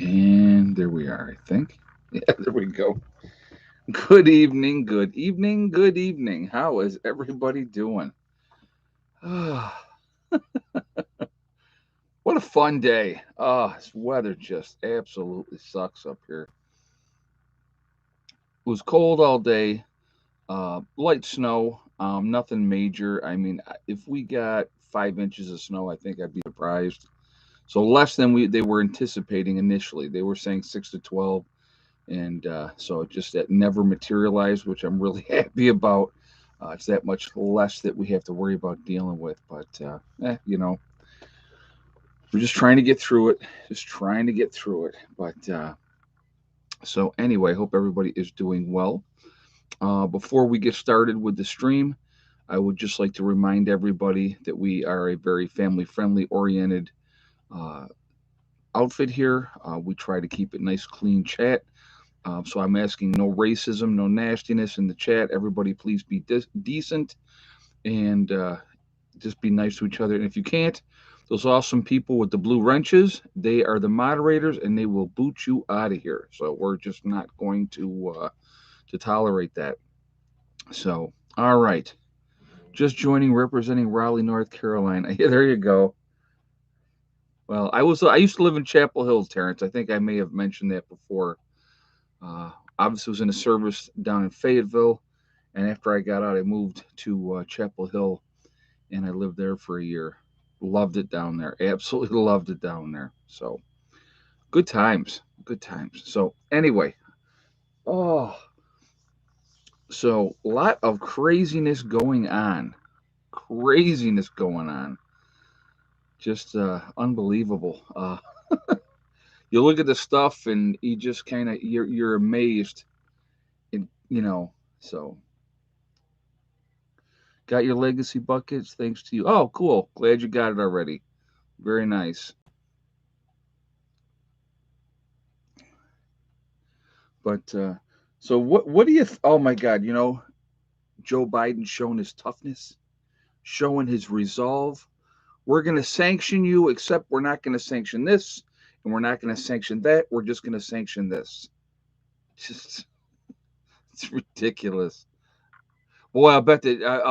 And there we are, I think. Yeah, there we go. Good evening, good evening, good evening. How is everybody doing? What a fun day. This weather just absolutely sucks up here. It was cold all day, light snow, nothing major. I mean, if we got 5 inches of snow, I think I'd be surprised. So less than they were anticipating initially. They were saying 6 to 12, and so it just that never materialized, which I'm really happy about. It's that much less that we have to worry about dealing with, but we're just trying to get through it. Just trying to get through it. But so anyway, hope everybody is doing well. Before we get started with the stream, I would just like to remind everybody that we are a very family-friendly oriented uh, outfit here. We try to keep it nice, clean chat. So I'm asking no racism, no nastiness in the chat. Everybody, please be decent and just be nice to each other. And if you can't, those awesome people with the blue wrenches, they are the moderators, and they will boot you out of here. So we're just not going to tolerate that. So all right, just joining, representing Raleigh, North Carolina. Yeah, there you go. Well, I used to live in Chapel Hill, Terrence. I think I may have mentioned that before. Uh, Obviously, was in a service down in Fayetteville, and after I got out, I moved to Chapel Hill, and I lived there for a year. Loved it down there. Absolutely loved it down there. So good times, good times. So anyway, oh, so a lot of craziness going on. Craziness going on. Just unbelievable. You look at the stuff, and you just kind of you're amazed, and so got your legacy buckets thanks to you. Oh, cool. Glad you got it already. Very nice. But so what do you oh my god, Joe Biden showing his toughness, showing his resolve. We're going to sanction you, except we're not going to sanction this, and we're not going to sanction that. We're just going to sanction this. Just it's ridiculous. Boy, I'll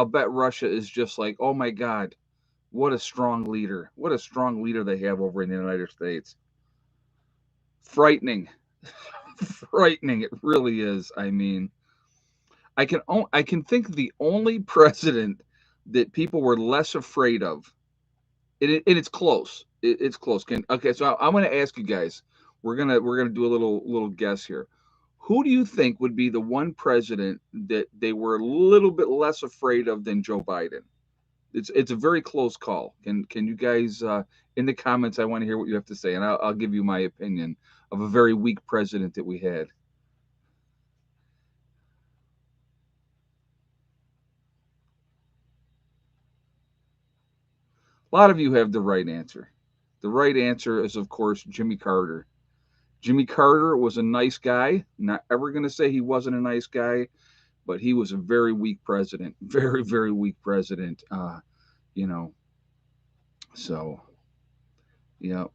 bet Russia is just like, "Oh my god, what a strong leader. What a strong leader they have over in the United States." Frightening. Frightening. It really is. I mean, I can think of the only president that people were less afraid of, and it's close. It's close. Okay, so I'm going to ask you guys. We're gonna do a little guess here. Who do you think would be the one president that they were a little bit less afraid of than Joe Biden? It's a very close call. Can you guys in the comments? I want to hear what you have to say, and I'll give you my opinion of a very weak president that we had. A lot of you have the right answer. The right answer is, of course, Jimmy Carter. Jimmy Carter was a nice guy. Not ever going to say he wasn't a nice guy, but he was a very weak president. Very, very weak president. You know, so, yeah.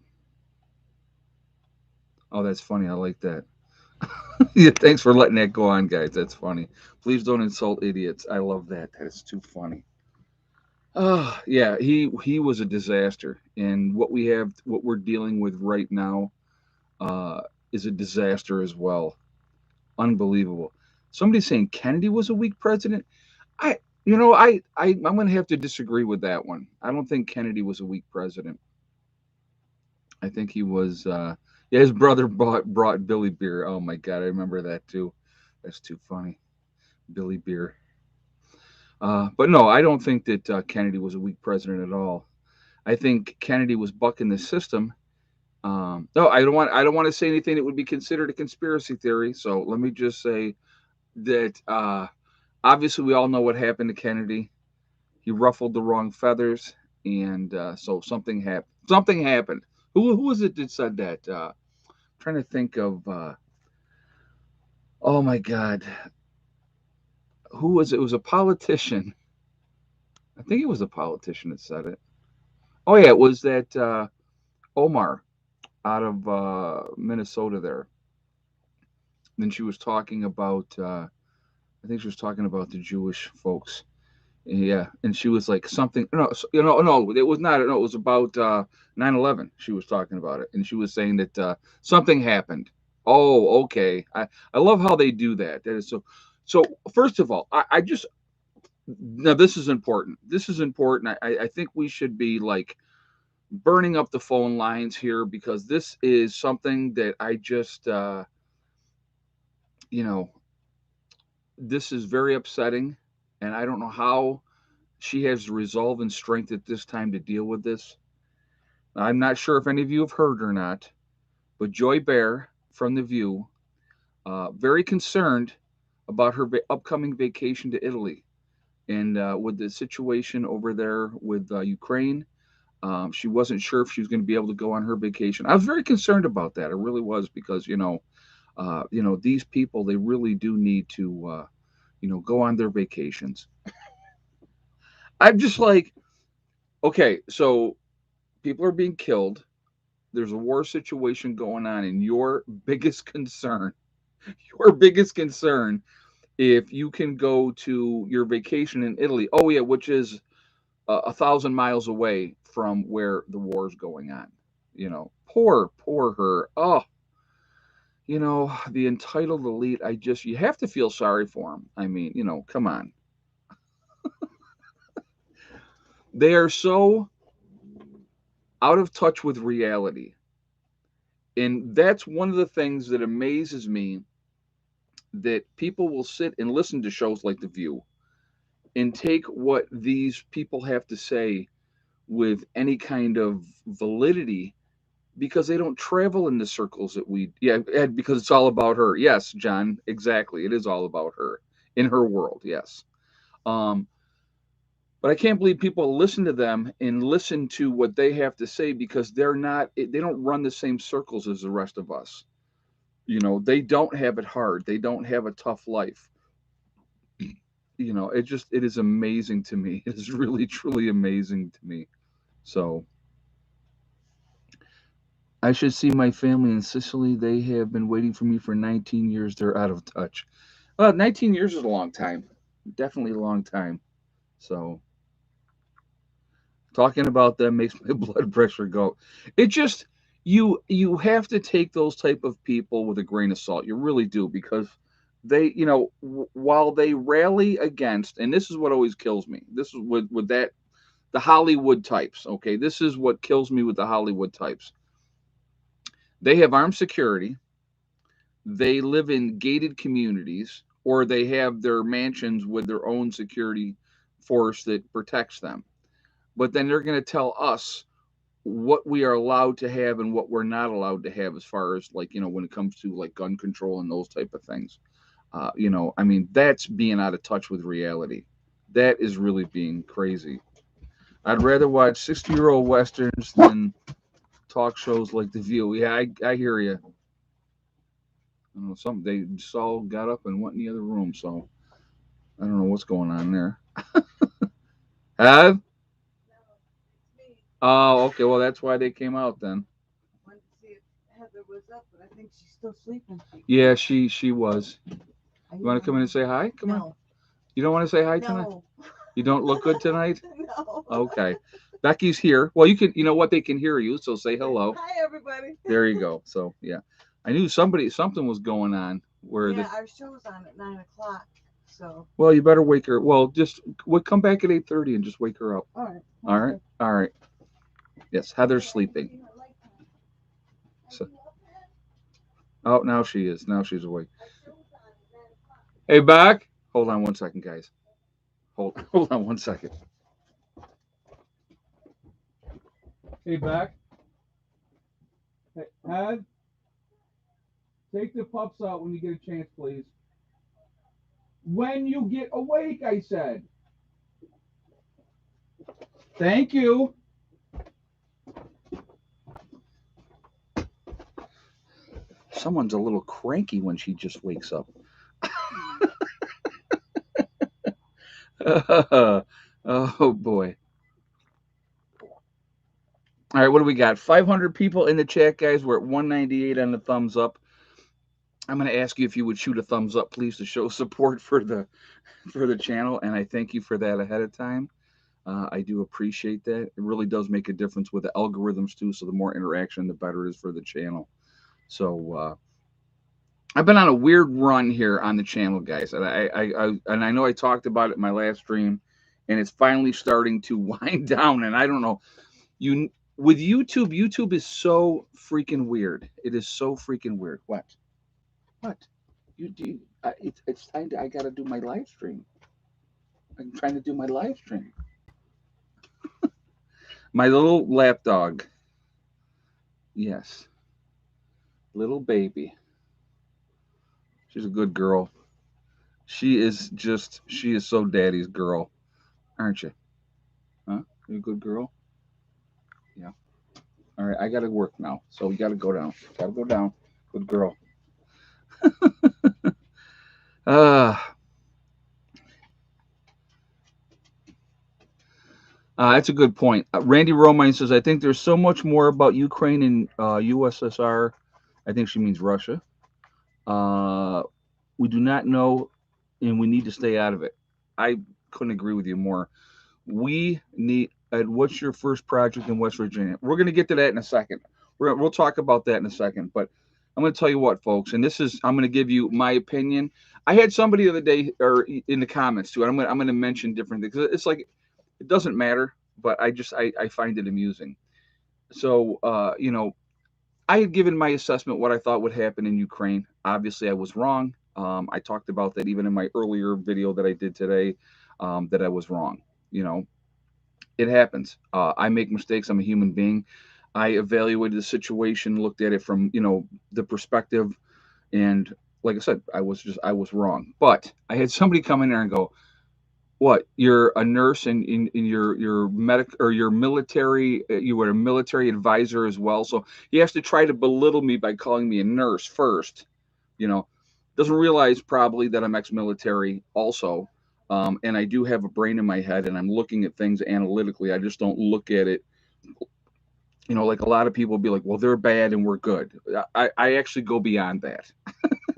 Oh, that's funny. I like that. Yeah, thanks for letting that go on, guys. That's funny. Please don't insult idiots. I love that. That is too funny. Yeah, he was a disaster, and what we're dealing with right now, uh, is a disaster as well. Unbelievable. Somebody saying Kennedy was a weak president. I, I'm going to have to disagree with that one. I don't think Kennedy was a weak president. I think he was. Yeah, his brother brought Billy Beer. Oh my God, I remember that too. That's too funny, Billy Beer. But no, I don't think that Kennedy was a weak president at all. I think Kennedy was bucking the system. No, I don't want to say anything that would be considered a conspiracy theory. So let me just say that obviously we all know what happened to Kennedy. He ruffled the wrong feathers, and so something happened. Something happened. Who was it that said that? Trying to think of. Oh my God, who was it? It was a politician. I think it was a politician that said it. Oh yeah, it was that Omar. out of Minnesota there. Then she was talking about, I think she was talking about the Jewish folks. Yeah, and she was like something. No, no, it was not. No, it was about 9/11. She was talking about it, and she was saying that something happened. Oh, okay. I love how they do that. That is so. So first of all, I just now this is important. This is important. I think we should be like burning up the phone lines here because this is something that I just you know this is very upsetting, and I don't know how she has the resolve and strength at this time to deal with this. I'm not sure if any of you have heard or not, but Joy Bear from The View, very concerned about her upcoming vacation to Italy and with the situation over there with Ukraine. She wasn't sure if she was going to be able to go on her vacation. I was very concerned about that. I really was because these people they really do need to go on their vacations. I'm just like, okay, so people are being killed. There's a war situation going on, and your biggest concern, if you can go to your vacation in Italy, oh yeah, which is 1,000 miles away from where the war is going on. Poor her. Oh, the entitled elite. You have to feel sorry for them. I mean, come on. They are so out of touch with reality. And that's one of the things that amazes me that people will sit and listen to shows like The View and take what these people have to say with any kind of validity because they don't travel in the circles that we yeah Ed, because it's all about her. Yes, John, exactly, it is all about her in her world. Yes. um but I can't believe people listen to them and listen to what they have to say because they don't run the same circles as the rest of us. They don't have it hard, they don't have a tough life. It is amazing to me. It is really truly amazing to me. So I should see my family in Sicily. They have been waiting for me for 19 years. They're out of touch. 19 years is a long time. Definitely a long time. So talking about them makes my blood pressure go. It just you have to take those type of people with a grain of salt. You really do because they, while they rally against, and this is what always kills me. This is with that the Hollywood types. Okay, this is what kills me with the Hollywood types. They have armed security. They live in gated communities, or they have their mansions with their own security force that protects them. But then they're going to tell us what we are allowed to have and what we're not allowed to have as far as like when it comes to like gun control and those type of things. I mean, that's being out of touch with reality. That is really being crazy. I'd rather watch 60-year-old westerns than talk shows like The View. Yeah, I hear you. I don't know, some they just all got up and went in the other room, so I don't know what's going on there. Have? Oh, okay. Well, that's why they came out then. Wanted to see if Heather was up, but I think she's still sleeping. Yeah, she was. Are You you want to come in and hungry? say hi? Come on. No. You don't want to say hi tonight? No. You don't look good tonight? No. Okay. Becky's here. Well, you know what? They can hear you, so say hello. Hi, everybody. There you go. So, yeah. I knew something was going on where Yeah, the, our show's on at 9 o'clock. So, well, you better wake her. Well, just come back at 8:30 and just wake her up. all right. All right. All right. Yes, Heather's sleeping. So, oh, now she is. Now she's awake. Hey, back. Hold on one second, guys. Hold on one second. Hey, back. Hey, Ed, take the pups out when you get a chance, please. When you get awake, I said. Thank you. Someone's a little cranky when she just wakes up. Oh boy. All right, what do we got? 500 people in the chat, guys. We're at 198 on the thumbs up. I'm going to ask you if you would shoot a thumbs up, please, to show support for the channel, and I thank you for that ahead of time. I do appreciate that. It really does make a difference with the algorithms too. So the more interaction, the better it is for the channel. So I've been on a weird run here on the channel, guys, and I know I talked about it in my last stream, and it's finally starting to wind down. And I don't know, you with YouTube. YouTube is so freaking weird. It is so freaking weird. What? What? You do? It's time. I got to do my live stream. I'm trying to do my live stream. My little lap dog. Yes, little baby. She's a good girl. She is so daddy's girl, aren't you? Huh? You a good girl? Yeah. All right, I got to work now. So we got to go down. Got to go down. Good girl. Uh, that's a good point. Randy Romine says, I think there's so much more about Ukraine and USSR. I think she means Russia. Uh, we do not know, and we need to stay out of it. I couldn't agree with you more. We need. What's your first project in West Virginia? We're going to get to that in a second. We'll talk about that in a second. But I'm going to tell you what, folks, and this is I'm going to give you my opinion. I had somebody the other day, or in the comments too. And I'm going to mention different things. It's like it doesn't matter, but I find it amusing. So I had given my assessment what I thought would happen in Ukraine. Obviously, I was wrong. I talked about that even in my earlier video that I did today. That I was wrong. You know, it happens. I make mistakes. I'm a human being. I evaluated the situation, looked at it from the perspective, and like I said, I was wrong. But I had somebody come in there and go, "What? You're a nurse and in your medic or your military? You were a military advisor as well." So he has to try to belittle me by calling me a nurse first. You know, doesn't realize probably that I'm ex-military also. And I do have a brain in my head, and I'm looking at things analytically. I just don't look at it, like a lot of people be like, "Well, they're bad and we're good." I actually go beyond that.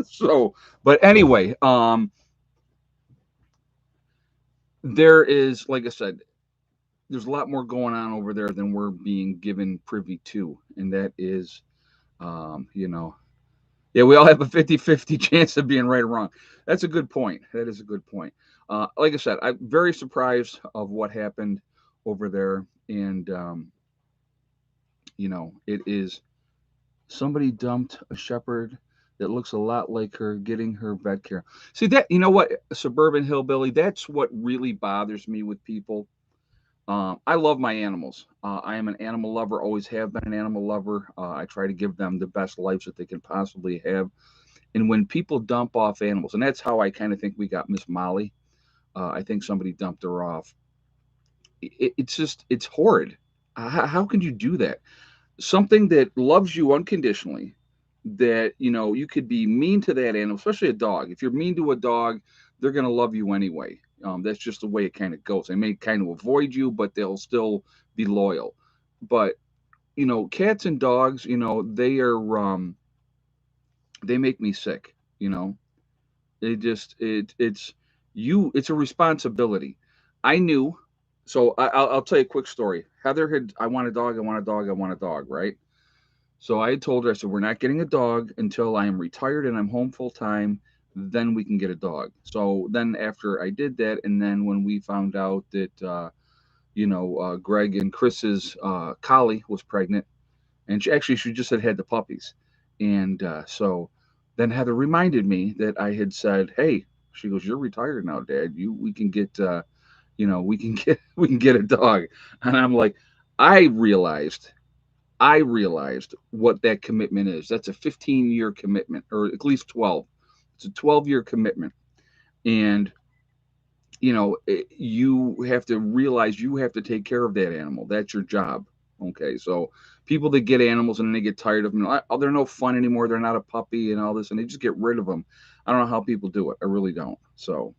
So, but anyway, there is, like I said, there's a lot more going on over there than we're being given privy to, and that is, you know, yeah, we all have a 50-50 chance of being right or wrong. That's a good point. That is a good point. Like I said, I'm very surprised of what happened over there, and it is somebody dumped a shepherd that looks a lot like her getting her vet care. See that? You know what? Suburban hillbilly. That's what really bothers me with people. I love my animals. I am an animal lover. Always have been an animal lover. I try to give them the best lives that they can possibly have. And when people dump off animals, and that's how I kind of think we got Miss Molly. I think somebody dumped her off. It's horrid. How can you do that? Something that loves you unconditionally, that you could be mean to that animal, especially a dog. If you're mean to a dog, they're going to love you anyway. That's just the way it kind of goes. They may kind of avoid you, but they'll still be loyal. But cats and dogs, they make me sick. They just it's you. It's a responsibility. I knew. So I'll tell you a quick story. Heather had, I want a dog. I want a dog. I want a dog. Right. So I had told her, I said, we're not getting a dog until I am retired and I'm home full time. Then we can get a dog. So then after I did that, and then when we found out that, Greg and Chris's collie was pregnant, and she just had the puppies. And so then Heather reminded me that I had said, hey, she goes, you're retired now, Dad. We can get, we can get, we can get a dog. And I'm like, I realized I realized what that commitment is. That's a 15-year commitment, or at least 12. It's a 12-year commitment. And, you have to realize you have to take care of that animal. That's your job. Okay. So people that get animals and then they get tired of them, oh, they're no fun anymore. They're not a puppy and all this, and they just get rid of them. I don't know how people do it. I really don't. So,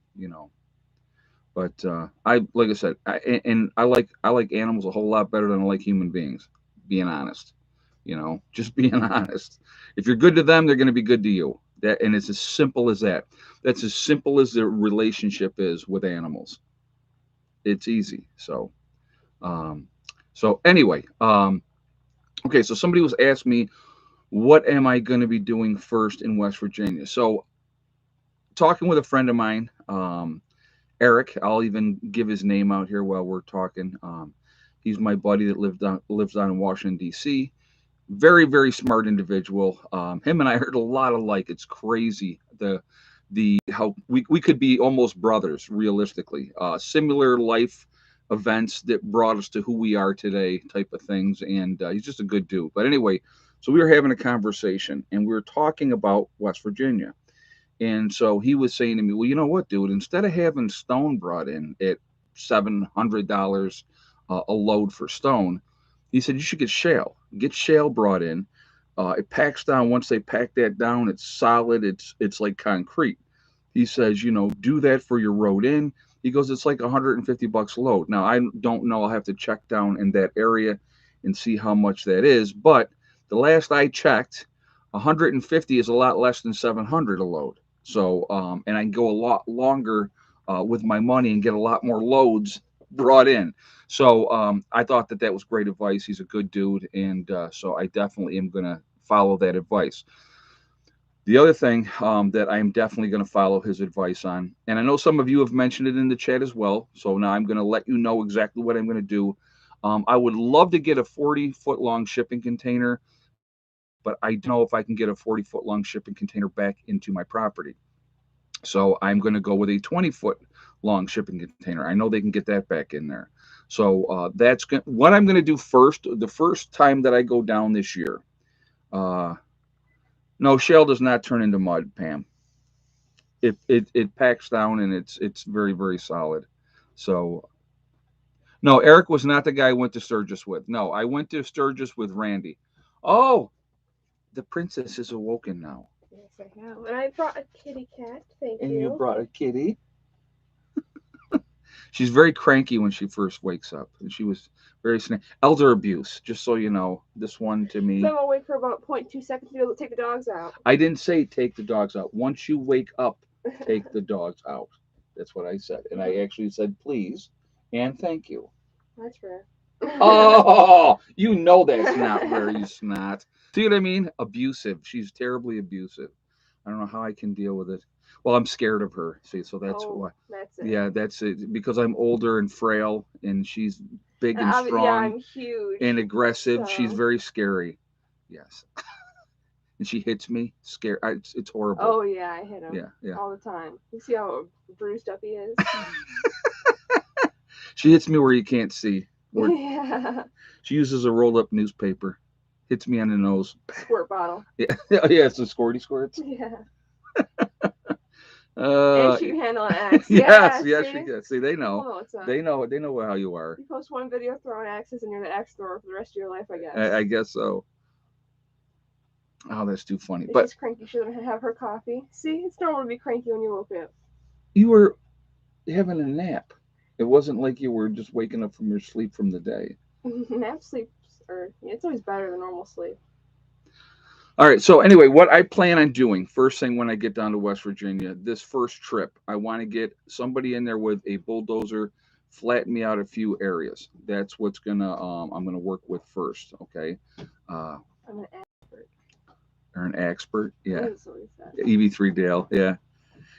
but I, like I said, and I like animals a whole lot better than I like human beings. being honest. Just being honest. If you're good to them, they're going to be good to you. And it's as simple as that. That's as simple as the relationship is with animals. It's easy. Um, so anyway, okay. So somebody was asking me, what am I going to be doing first in West Virginia? So talking with a friend of mine, Eric. I'll even give his name out here while we're talking. He's my buddy that lives down in Washington D.C. Very very smart individual. Him and I heard a lot alike. It's crazy the how we could be almost brothers realistically. Similar life events that brought us to who we are today, type of things. And he's just a good dude. But anyway, so we were having a conversation and we were talking about West Virginia. And so he was saying to me, well, you know what, dude? Instead of having stone brought in at $700 a load for stone, he said you should get shale. Get shale brought in. It packs down. Once they pack that down, it's solid. It's like concrete. He says, do that for your road in. He goes, it's like 150 bucks a load. Now I don't know. I'll have to check down in that area and see how much that is. But the last I checked, 150 is a lot less than 700 a load. So, and I can go a lot longer with my money and get a lot more loads brought in. So, I thought that was great advice. He's a good dude, and so I definitely am going to follow that advice. The other thing that I am definitely going to follow his advice on, and I know some of you have mentioned it in the chat as well. So now I'm going to let you know exactly what I'm going to do. I would love to get a 40-foot long shipping container, but I don't know if I can get a 40-foot long shipping container back into my property. So I'm going to go with a 20-foot long shipping container. I know they can get that back in there. So what I'm going to do first. The first time that I go down this year. Uh, no, shale does not turn into mud, Pam. It packs down and it's very very solid. So no, Eric was not the guy I went to Sturgis with. No, I went to Sturgis with Randy. Oh, the princess is awoken now. Yes, I have. And I brought a kitty cat. Thank And you you. brought a kitty. She's very cranky when she first wakes up, and she was very elder abuse. Just so you know, this one to So I'm me. gonna wait for about 0.2 seconds to be able to take the dogs out. I didn't say take the dogs out. Once you wake up, take the dogs out. That's what I said, and I actually said please and thank you. That's fair. Oh, you know that's not very snot. See what I mean? Abusive. She's terribly abusive. I don't know how I can deal with it. Well, I'm scared of her. See, so that's Oh, why. that's it. Yeah, that's it. Because I'm older and frail, and she's big And and yeah, strong I'm huge. and aggressive. She's So. very scary. Yes, and she hits me. Scare. It's horrible. Oh yeah, I hit him. Yeah, yeah. All the time. You see how bruised up he is? She hits me where you can't see. Yeah. She uses a rolled up newspaper. Hits me on the nose. Squirt bottle. Yeah, yeah. It's the squirty squirts. Yeah. Uh, And she can handle an axe. yes, Yeah, yes, see? she can. See, they People know. know what's up. They know. They know how you are. You post one video throwing axes and you're the axe thrower for the rest of your life, I guess. I guess so. Oh, that's too funny. She's But cranky. She doesn't have her coffee. See, it's normal to be cranky when you woke up. you were having a nap. It wasn't like you were just waking up from your sleep from the day. Nap sleeps it's always better than normal sleep. All right. So anyway, what I plan on doing first thing when I get down to West Virginia, this first trip, I want to get somebody in there with a bulldozer, flatten me out a few areas. That's what's gonna I'm gonna work with first. Okay. Uh, I'm an expert. or an expert. Yeah. That's what he said. EV3 Dale. Yeah.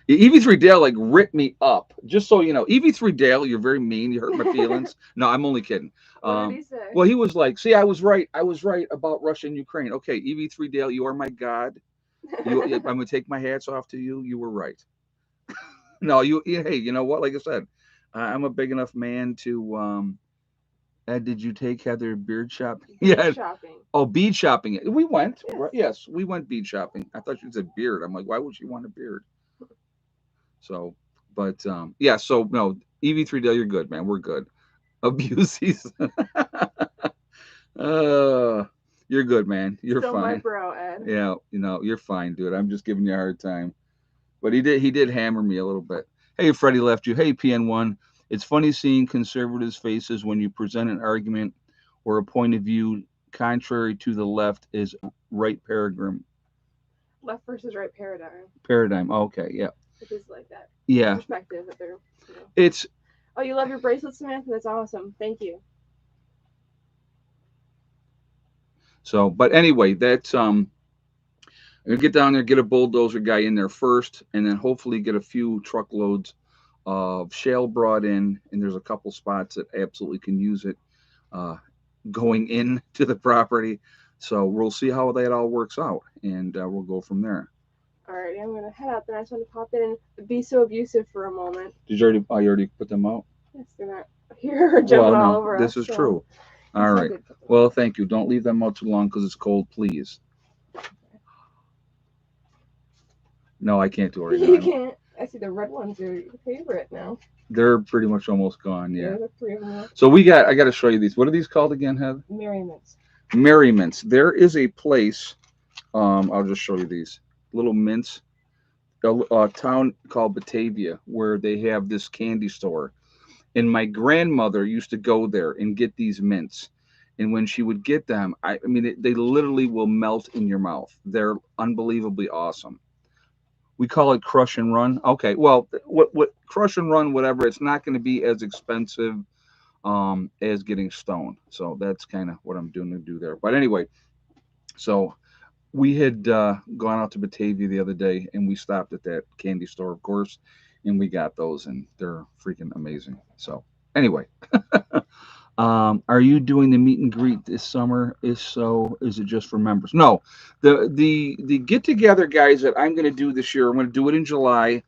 EV3 Dale like ripped me up. Just so you know, EV3 Dale, you're very mean. You hurt my feelings. No, I'm only kidding. What did he say? Well, he was like, "See, I was right. I was right about Russia and Ukraine." Okay, EV3 Dale, you are my god. I'm gonna take my hats off to you. You were right. No, hey, you know what? Like I said, I'm a big enough man to. Did you take Heather beard shopping? Yeah. Shopping. Oh, bead shopping. We went. Yes. Right? Yes, we went bead shopping. I thought you said beard. I'm like, why would she want a beard? So, but yeah. So no, EV3 Dale, you're good, man. We're good. Abuse season. You're good, man. You're Still fine. my bro, Ed. Yeah, you're fine, dude. I'm just giving you a hard time. But he did hammer me a little bit. Hey, Freddie left you. Hey, PN1. It's funny seeing conservatives' faces when you present an argument or a point of view contrary to the left is right paradigm. Left versus right paradigm. Paradigm. Okay, yeah, It is like that yeah. perspective that they're. You know. It's Oh, you love your bracelet, Samantha? That's awesome. Thank you. so. But anyway, that's I'm gonna get down there, get a bulldozer guy in there first, and then hopefully get a few truckloads of shale brought in. And there's a couple spots that absolutely can use it uh, going in to the property. So we'll see how that all works out, and we'll go from there. Alrighty, I'm gonna head out there. I just want to pop in and be so abusive for a moment. Did you already? Oh, you already put them out. Yes, they're not here jumping Well, all no, over this us. is So true. yes, All I right. did put them Well, out. thank you. Don't leave them out too long because it's cold, please. No, I can't do it right now. You can't. I see the red ones are your favorite now. They're pretty much almost gone. Yeah, Yeah. there's 3 of them left. So we got. I got to show you these. What are these called again, Heather? Merriman's. Merry Mints. There is a place. I'll just show you these little mints. A town called Batavia where they have this candy store, and my grandmother used to go there and get these mints. And when she would get them, I mean, they literally will melt in your mouth. They're unbelievably awesome. We call it crush and run. Okay, well, what crush and run, whatever. It's not going to be as expensive as getting stoned. So that's kind of what I'm doing to do there. But anyway, so we had gone out to Batavia the other day, and we stopped at that candy store, of course, and we got those, and they're freaking amazing. So anyway, are you doing the meet and greet this summer? If so, is it just for members? No, the get together, guys, that I'm going to do this year. I'm going to do it in July.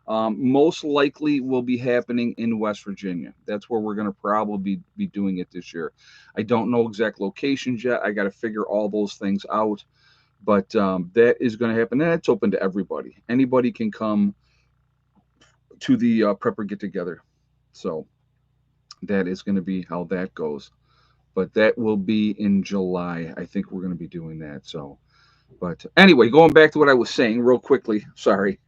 Most likely will be happening in West Virginia. That's where we're going to probably be doing it this year. I don't know exact locations yet. I got to figure all those things out, but that is going to happen, and it's open to everybody. Anybody can come to the prepper get together. So that is going to be how that goes. But that will be in July. I think we're going to be doing that. So, but anyway, going back to what I was saying real quickly. Sorry.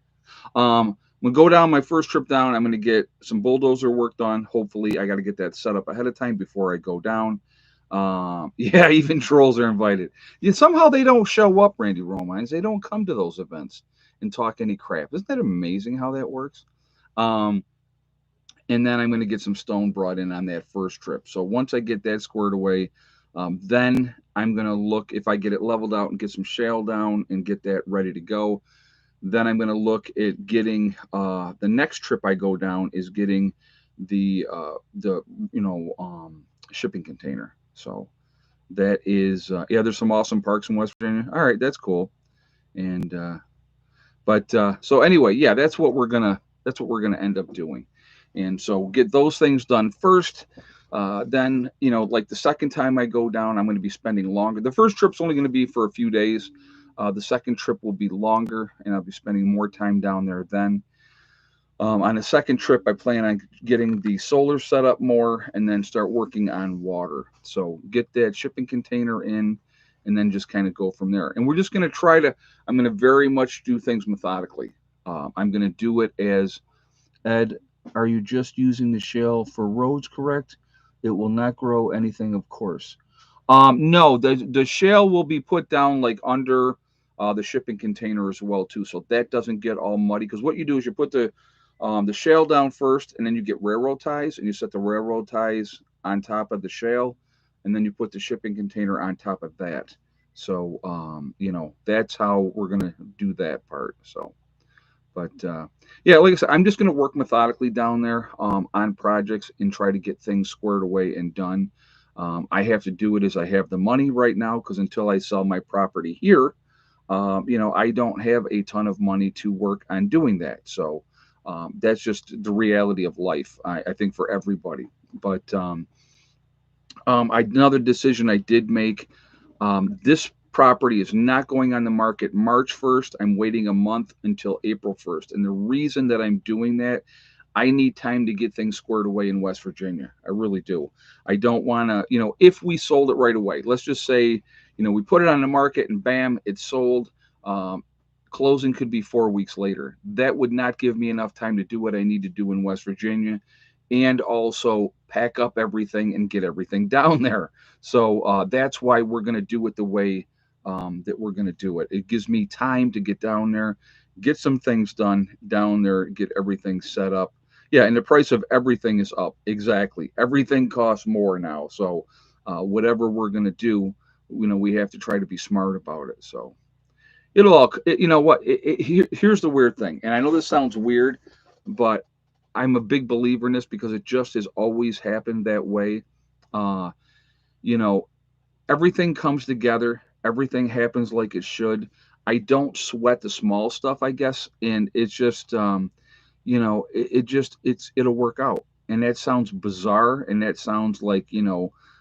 I'm gonna go down my first trip down. I'm gonna get some bulldozer work done. Hopefully, I got to get that set up ahead of time before I go down. Yeah, even trolls are invited. Yeah, somehow they don't show up, Randy Romines. They don't come to those events and talk any crap. Isn't that amazing how that works? Um, and then I'm going to get some stone brought in on that first trip. So once I get that squared away, then I'm going to look if I get it leveled out and get some shale down and get that ready to go. Then I'm going to look at getting the next trip I go down is getting the shipping container. So that is yeah. There's some awesome parks in West Virginia. All right, that's cool. And but so anyway, yeah, that's what we're gonna end up doing. And so get those things done first. Then like the second time I go down, I'm going to be spending longer. The first trip's only going to be for a few days. The second trip will be longer, and I'll be spending more time down there then. On the second trip, I plan on getting the solar set up more and then start working on water. So get that shipping container in and then just kind of go from there. And we're just going to I'm going to very much do things methodically. I'm going to do it as Ed, are you just using the shale for roads, correct? It will not grow anything, of course. No, the shale will be put down like under the shipping container as well too, so that doesn't get all muddy. Because what you do is you put the shale down first, and then you get railroad ties, and you set the railroad ties on top of the shale, and then you put the shipping container on top of that. So that's how we're gonna do that part. So. But yeah, like I said, I'm just going to work methodically down there on projects and try to get things squared away and done. I have to do it as I have the money right now because until I sell my property here, I don't have a ton of money to work on doing that. So that's just the reality of life, I think, for everybody. But another decision I did make. This property is not going on the market March 1st. I'm waiting a month until April 1st. And the reason that I'm doing that, I need time to get things squared away in West Virginia. I really do. I don't want to, if we sold it right away, let's just say, we put it on the market and bam, it's sold. Um, Closing could be 4 weeks later. That would not give me enough time to do what I need to do in West Virginia and also pack up everything and get everything down there. So that's why we're going to do it the way that we're going to do it. It gives me time to get down there, get some things done down there, get everything set up. Yeah, and the price of everything is up. Exactly. Everything costs more now. So whatever we're going to do, we have to try to be smart about it. So it'll all, you know what? Here's the weird thing. And I know this sounds weird, but I'm a big believer in this because it just has always happened that way. Uh, you know, everything comes together, everything happens like it should. I don't sweat the small stuff, I guess, and it's just it'll work out. And that sounds bizarre, and that sounds like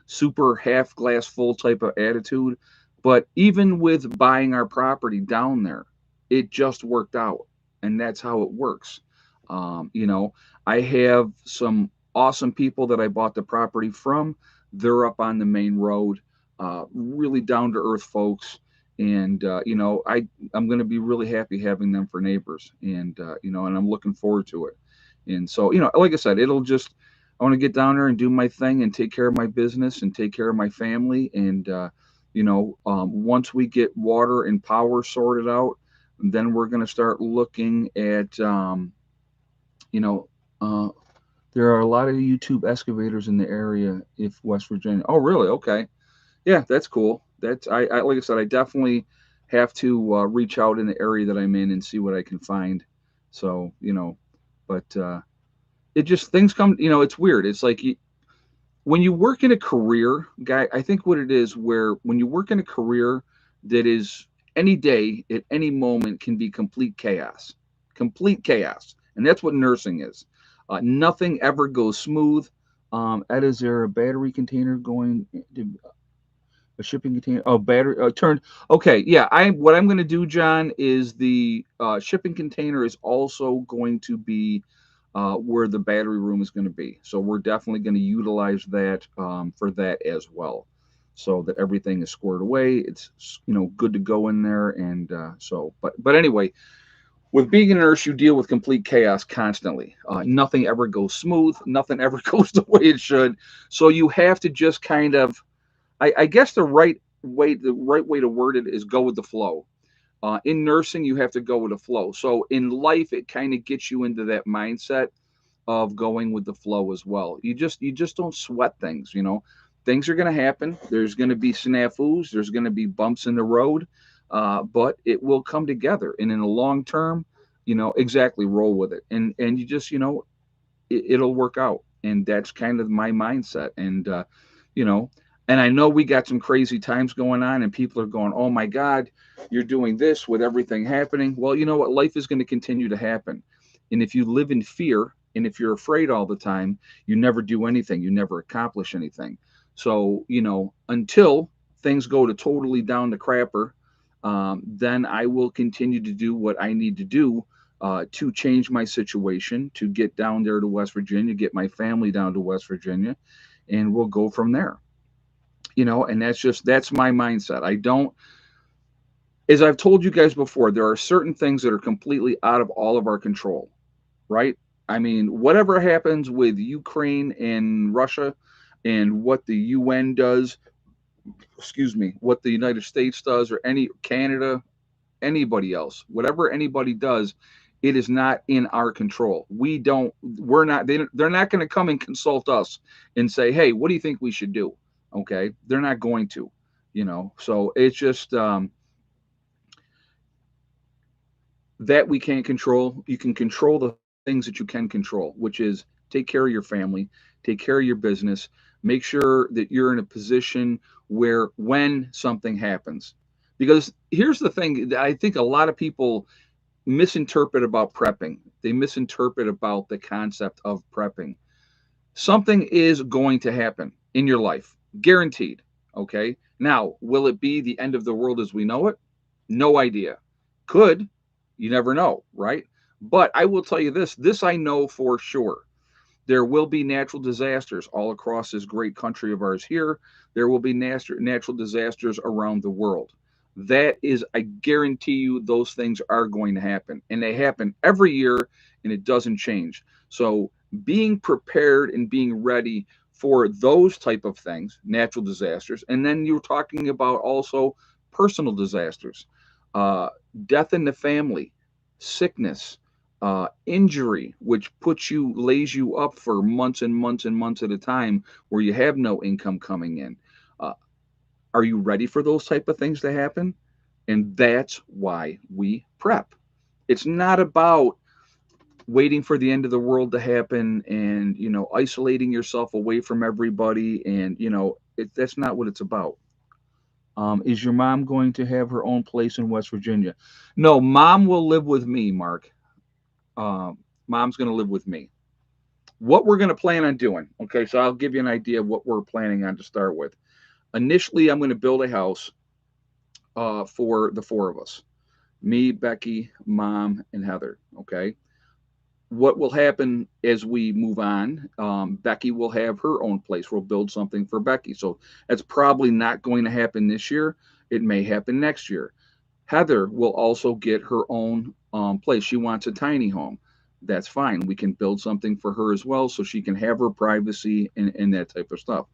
super half glass full type of attitude, but even with buying our property down there, it just worked out, and that's how it works. I have some awesome people that I bought the property from. They're up on the main road, really down to earth folks, and I'm going to be really happy having them for neighbors, and I'm looking forward to it. And so, like I said, it'll just I want to get down there and do my thing and take care of my business and take care of my family. And once we get water and power sorted out, then we're going to start looking at you know. Uh, there are a lot of YouTube excavators in the area. If West Virginia. Oh, really? Okay. Yeah, that's cool. I like I said, I definitely have to reach out in the area that I'm in and see what I can find. So but it just things come. It's weird. It's like when you work in a career, guy. I think what it is where when you work in a career that is any day at any moment can be complete chaos, and that's what nursing is. Nothing ever goes smooth. Ed, is there a battery container going? A shipping container. Oh, battery turned. Okay, yeah. What I'm going to do, John, is the shipping container is also going to be where the battery room is going to be. So we're definitely going to utilize that for that as well, so that everything is squared away. It's good to go in there, and but anyway, with being a nurse, you deal with complete chaos constantly. Nothing ever goes smooth. Nothing ever goes the way it should. So you have to just kind of I guess the right way to word it is go with the flow. In nursing, you have to go with the flow. So in life, it kind of gets you into that mindset of going with the flow as well. You just don't sweat things. Things are going to happen. There's going to be snafus. There's going to be bumps in the road, but it will come together. And in the long term, exactly roll with it. And you just it'll work out. And that's kind of my mindset. You know, and I know we got some crazy times going on, and people are going, "Oh my God, you're doing this with everything happening." Well, you know what? Life is going to continue to happen, and if you live in fear and if you're afraid all the time, you never do anything. You never accomplish anything. So until things go to totally down the crapper, then I will continue to do what I need to do to change my situation, to get down there to West Virginia, get my family down to West Virginia, and we'll go from there. And that's my mindset. I don't, as I've told you guys before, there are certain things that are completely out of all of our control, right? I mean, whatever happens with Ukraine and Russia and what the UN does, excuse me, what the United States does, or any Canada, anybody else, whatever anybody does, it is not in our control. We're not, they're not going to come and consult us and say, hey, what do you think we should do? Okay. They're not going to, so it's just, that we can't control. You can control the things that you can control, which is take care of your family, take care of your business, make sure that you're in a position where when something happens, because here's the thing that I think a lot of people misinterpret about prepping. They misinterpret about the concept of prepping. Something is going to happen in your life, guaranteed. Okay. Now, will it be the end of the world as we know it? No idea. Could. You never know, right? But I will tell you this I know for sure. There will be natural disasters all across this great country of ours here. There will be natural disasters around the world. That is, I guarantee you, those things are going to happen. And they happen every year, and it doesn't change. So being prepared and being ready for those type of things, natural disasters. And then you're talking about also personal disasters, uh, death in the family, sickness, injury, which lays you up for months and months and months at a time where you have no income coming in. uh, are you ready for those type of things to happen? And that's why we prep. It's not about waiting for the end of the world to happen and isolating yourself away from everybody, and that's not what it's about. Is your mom going to have her own place in West Virginia? No, mom will live with me, Mark. um, Mom's going to live with me. What we're going to plan on doing, okay, so I'll give you an idea of what we're planning on to start with. Initially, I'm going to build a house for the four of us: me, Becky, mom, and Heather. Okay. What will happen as we move on? Becky will have her own place. We'll build something for Becky. So that's probably not going to happen this year. It may happen next year. Heather will also get her own place. She wants a tiny home. That's fine. We can build something for her as well so she can have her privacy and that type of stuff.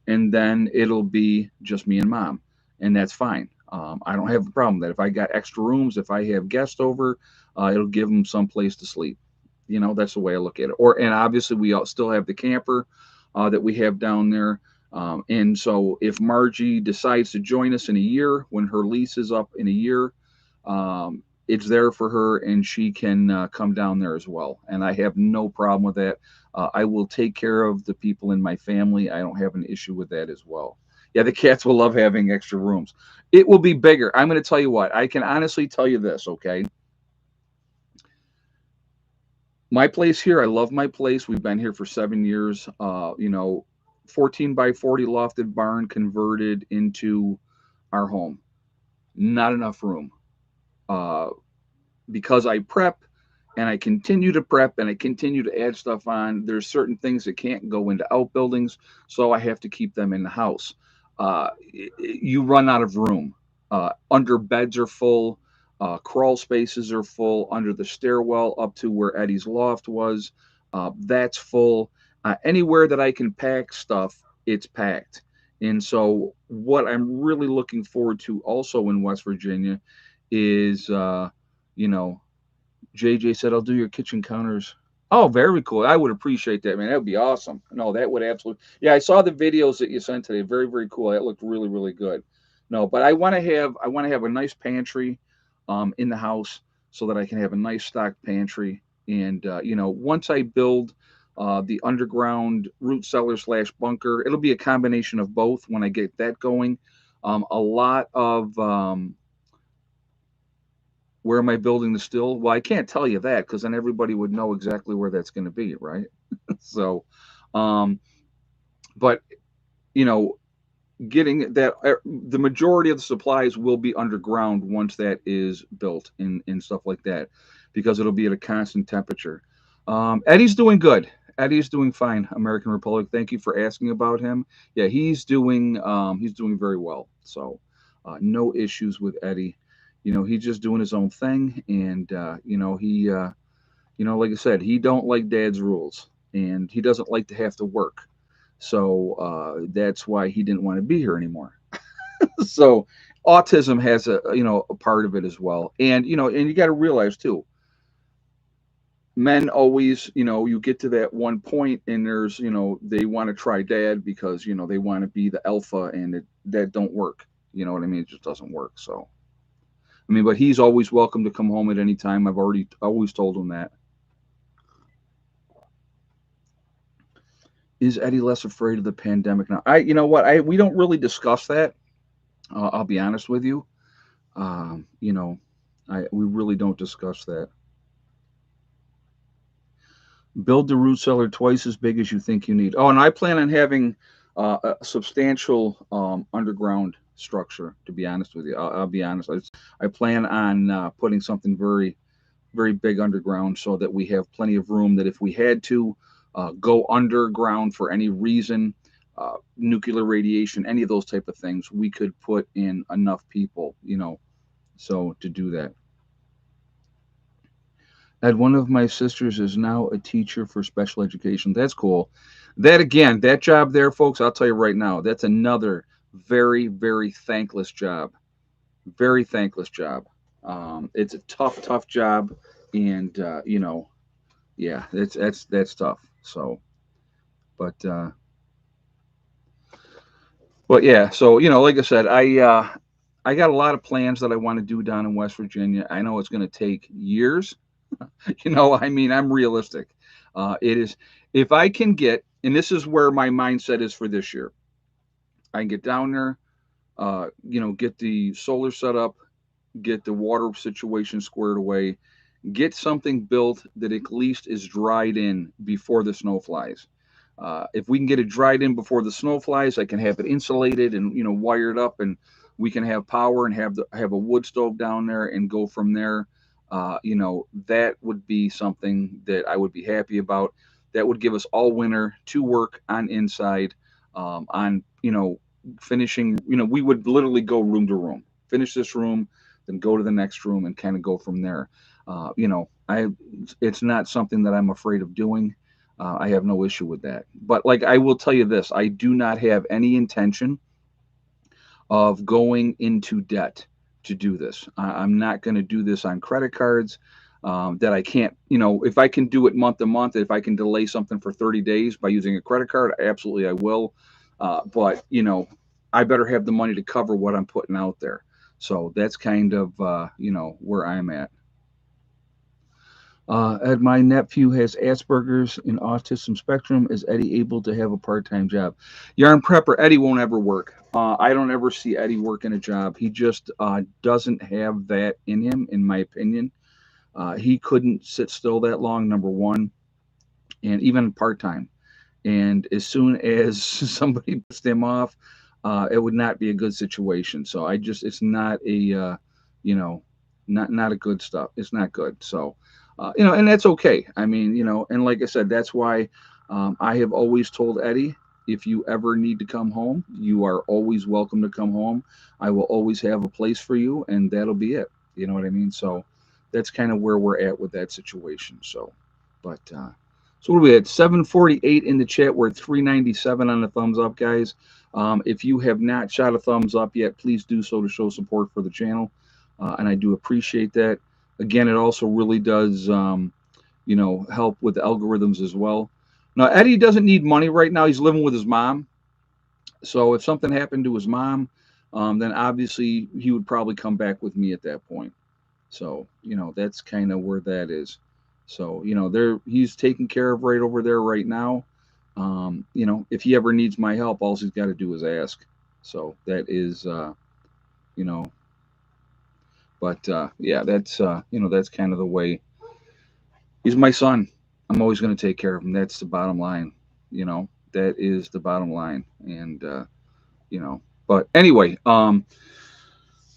And then it'll be just me and mom. And that's fine. I don't have a problem with that. If I got extra rooms, if I have guests over, it'll give them some place to sleep. That's the way I look at it. And obviously, we all still have the camper that we have down there. And so, if Margie decides to join us in a year, when her lease is up in a year, it's there for her, and she can come down there as well. And I have no problem with that. I will take care of the people in my family. I don't have an issue with that as well. Yeah, the cats will love having extra rooms. It will be bigger. I'm going to tell you what. I can honestly tell you this. Okay, my place here, I love my place. We've been here for 7 years. 14 by 40 lofted barn converted into our home. Not enough room. Uh, because I prep and I continue to prep and I continue to add stuff on, there's certain things that can't go into outbuildings, so I have to keep them in the house. You run out of room. Under beds are full, crawl spaces are full, under the stairwell up to where Eddie's loft was, that's full. Anywhere that I can pack stuff, it's packed. And so, what I'm really looking forward to also in West Virginia is you know, JJ said, I'll do your kitchen counters. Oh, very cool. I would appreciate that, man. That would be awesome. No, that would absolutely. Yeah, I saw the videos that you sent today. Very, very cool. That looked really, really good. No, but I want to have a nice pantry in the house so that I can have a nice stocked pantry. And once I build the underground root cellar slash bunker, it'll be a combination of both when I get that going. A lot of where am I building the still? Well, I can't tell you that because then everybody would know exactly where that's going to be, right? So, um, but you know, getting that the majority of the supplies will be underground once that is built and stuff like that, because it'll be at a constant temperature. Eddie's doing good. Eddie's doing fine. American Republic. Thank you for asking about him. Yeah, he's doing very well. So, no issues with Eddie. He's just doing his own thing, and like I said, he don't like Dad's rules, and he doesn't like to have to work. So that's why he didn't want to be here anymore. So autism has a part of it as well, and you got to realize too, men always, you get to that one point and there's, they want to try dad because, they want to be the alpha, and that don't work. You know what I mean? It just doesn't work. So, I mean, but he's always welcome to come home at any time. I've already always told him that. Is Eddie less afraid of the pandemic now? You know what? We don't really discuss that. I'll be honest with you. Um, you know, we really don't discuss that. Build the root cellar twice as big as you think you need. Oh, and I plan on having a substantial underground structure. To be honest with you, I'll be honest. I plan on putting something very, very big underground so that we have plenty of room. That if we had to go underground for any reason, nuclear radiation, any of those type of things, we could put in enough people. So to do that. Ed, one of my sisters is now a teacher for special education. That's cool. That again, that job there, folks, I'll tell you right now, that's another very, very thankless job. Very thankless job. It's a tough, tough job, and yeah, that's tough. So, but yeah, so like I said, I got a lot of plans that I want to do down in West Virginia. I know it's going to take years. I mean, I'm realistic. It is if I can get, and this is where my mindset is for this year. I can get down there, get the solar set up, get the water situation squared away, get something built that at least is dried in before the snow flies. If we can get it dried in before the snow flies, I can have it insulated and wired up, and we can have power and have a wood stove down there and go from there. That would be something that I would be happy about. That would give us all winter to work on inside, on finishing. We would literally go room to room, finish this room, then go to the next room and kind of go from there. I it's not something that I'm afraid of doing. I have no issue with that. But like I will tell you this, I do not have any intention of going into debt to do this. I'm not going to do this on credit cards. That I can't, if I can do it month to month, if I can delay something for 30 days by using a credit card, absolutely I will. But I better have the money to cover what I'm putting out there. So that's kind of, where I'm at. Ed, my nephew has Asperger's and autism spectrum. Is Eddie able to have a part-time job? Yarn prepper Eddie won't ever work. I don't ever see Eddie working a job. He just doesn't have that in him, in my opinion. He couldn't sit still that long. Number one, and even part-time. And as soon as somebody pissed him off, it would not be a good situation. So it's not you know, not a good stuff. It's not good. So, and that's okay. I mean, and like I said, that's why I have always told Eddie, if you ever need to come home, you are always welcome to come home. I will always have a place for you, and that'll be it. You know what I mean? So that's kind of where we're at with that situation. So, but so what are we at? 748 in the chat. We're at 397 on the thumbs up, guys. If you have not shot a thumbs up yet, please do so to show support for the channel, and I do appreciate that. Again, it also really does, help with the algorithms as well. Now, Eddie doesn't need money right now. He's living with his mom. So if something happened to his mom, then obviously he would probably come back with me at that point. So, that's kind of where that is. So, there he's taken care of right over there right now. If he ever needs my help, all he's got to do is ask. So that is, you know, but yeah, that's kind of the way. He's my son. I'm always going to take care of him. That's the bottom line. That is the bottom line. And you know, but anyway,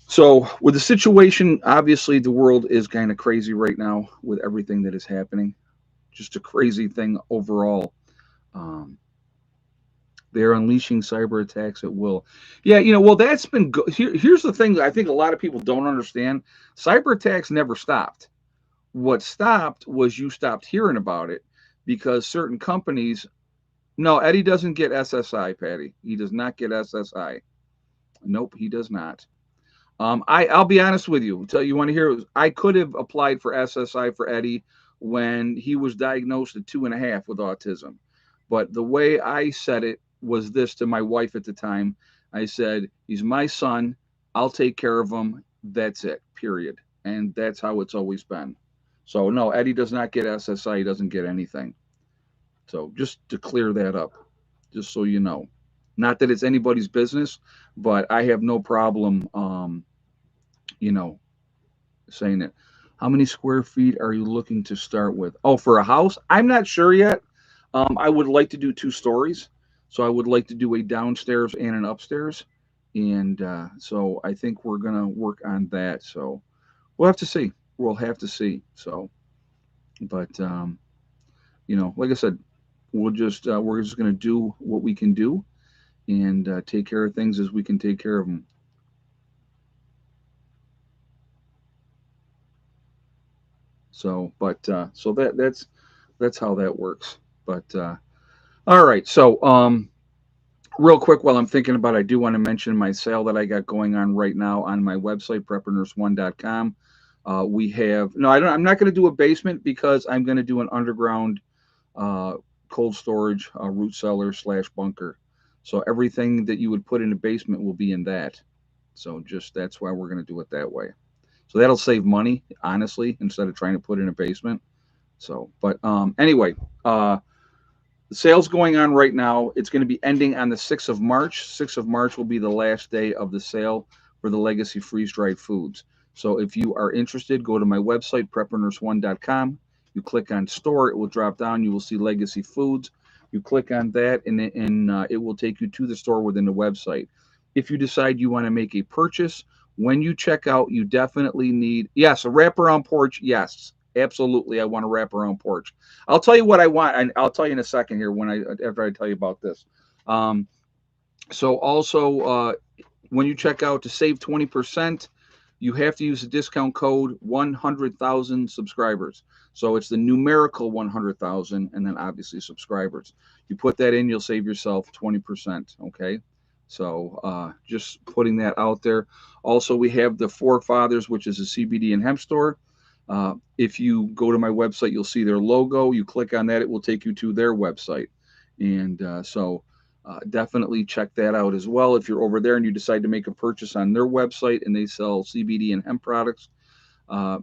so with the situation, obviously the world is kind of crazy right now with everything that is happening. Just a crazy thing overall. Um, they're unleashing cyber attacks at will. Yeah, well, that's been here's the thing that I think a lot of people don't understand. Cyber attacks never stopped. What stopped was you stopped hearing about it because certain companies. No, Eddie doesn't get SSI, Patty. He does not get SSI. Nope, he does not. I'll be honest with you. Tell you want to hear. I could have applied for SSI for Eddie when he was diagnosed at 2.5 with autism, but the way I said it was this to my wife at the time. I said, "He's my son. I'll take care of him. That's it. Period." And that's how it's always been. So no, Eddie does not get SSI. He doesn't get anything. So just to clear that up, just so you know. Not that it's anybody's business, but I have no problem. You know, saying it. How many square feet are you looking to start with? Oh, for a house? I'm not sure yet. I would like to do 2 stories. So I would like to do a downstairs and an upstairs. And so I think we're going to work on that. So we'll have to see. We'll have to see. So, but, like I said, we're just going to do what we can do and take care of things as we can take care of them. So that's how that works. But all right. So real quick, while I'm thinking about it, I do want to mention my sale that I got going on right now on my website, preppernurse1.com. We have no, I don't. I'm not going to do a basement because I'm going to do an underground uh, cold storage root cellar slash bunker. So everything that you would put in a basement will be in that. So just that's why we're going to do it that way. So that'll save money, honestly, instead of trying to put in a basement. So, but anyway, uh, the sale's going on right now. It's going to be ending on the 6th of March. 6th of March will be the last day of the sale for the Legacy Freeze Dried Foods. So if you are interested, go to my website, preppernurse1.com. You click on store, it will drop down. You will see Legacy Foods. You click on that, and it will take you to the store within the website. If you decide you want to make a purchase, when you check out, you definitely need, yes, a wraparound porch. Yes, absolutely. I want a wraparound porch. I'll tell you what I want, and I'll tell you in a second here when I after I tell you about this. Um, so also, when you check out to save 20%, you have to use the discount code 100,000 subscribers. So it's the numerical 100,000, and then obviously subscribers. You put that in, you'll save yourself 20%. Okay. So just putting that out there. Also, we have the Forefathers, which is a CBD and hemp store. If you go to my website, you'll see their logo. You click on that, it will take you to their website. And definitely check that out as well. If you're over there and you decide to make a purchase on their website and they sell CBD and hemp products,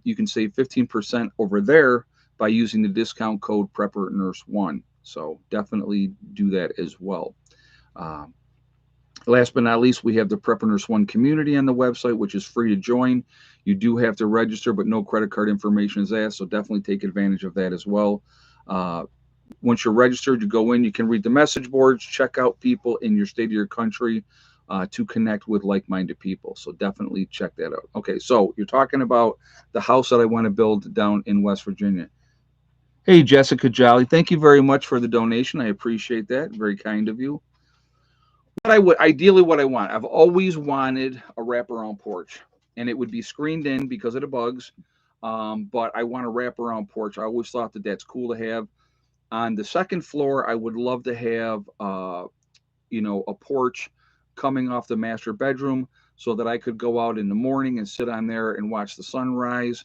you can save 15% over there by using the discount code Prepper Nurse One. So definitely do that as well. Um, Last but not least, we have the Prepper Nurse One community on the website, which is free to join. You do have to register, but no credit card information is asked, so definitely take advantage of that as well. Uh, Once you're registered, you go in, you can read the message boards, check out people in your state of your country to connect with like minded people. So definitely check that out. Okay, so you're talking about the house that I want to build down in West Virginia. Hey, Jessica Jolly, thank you very much for the donation. I appreciate that. Very kind of you. What I would ideally, what I want, I've always wanted a wraparound porch, and it would be screened in because of the bugs. But I want a wraparound porch. I always thought that that's cool to have. On the second floor, I would love to have a porch coming off the master bedroom so that I could go out in the morning and sit on there and watch the sunrise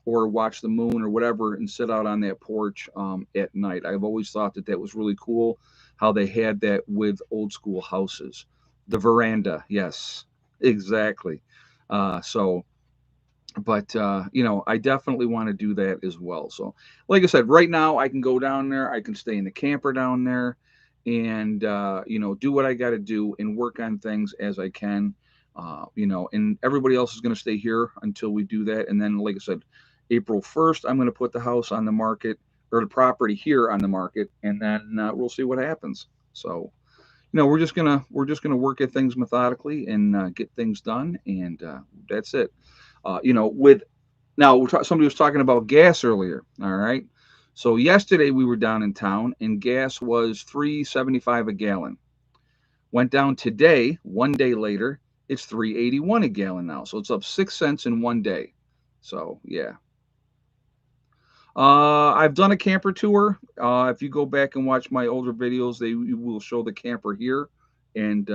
or watch the moon or whatever and sit out on that porch at night. I've always thought that that was really cool how they had that with old school houses. The veranda, yes, exactly. So but I definitely want to do that as well. So like I said, right now I can go down there, I can stay in the camper down there, and do what I got to do and work on things as I can. And everybody else is going to stay here until we do that. And then like I said, April 1st I'm going to put the house on the market, or the property here on the market, and then we'll see what happens. So we're just gonna work at things methodically and get things done, and that's it. With now somebody was talking about gas earlier. All right, so yesterday we were down in town and gas was 3.75 a gallon. Went down today, one day later, it's 3.81 a gallon now. So it's up 6 cents in one day. So yeah. I've done a camper tour. If you go back and watch my older videos, they will show the camper here, and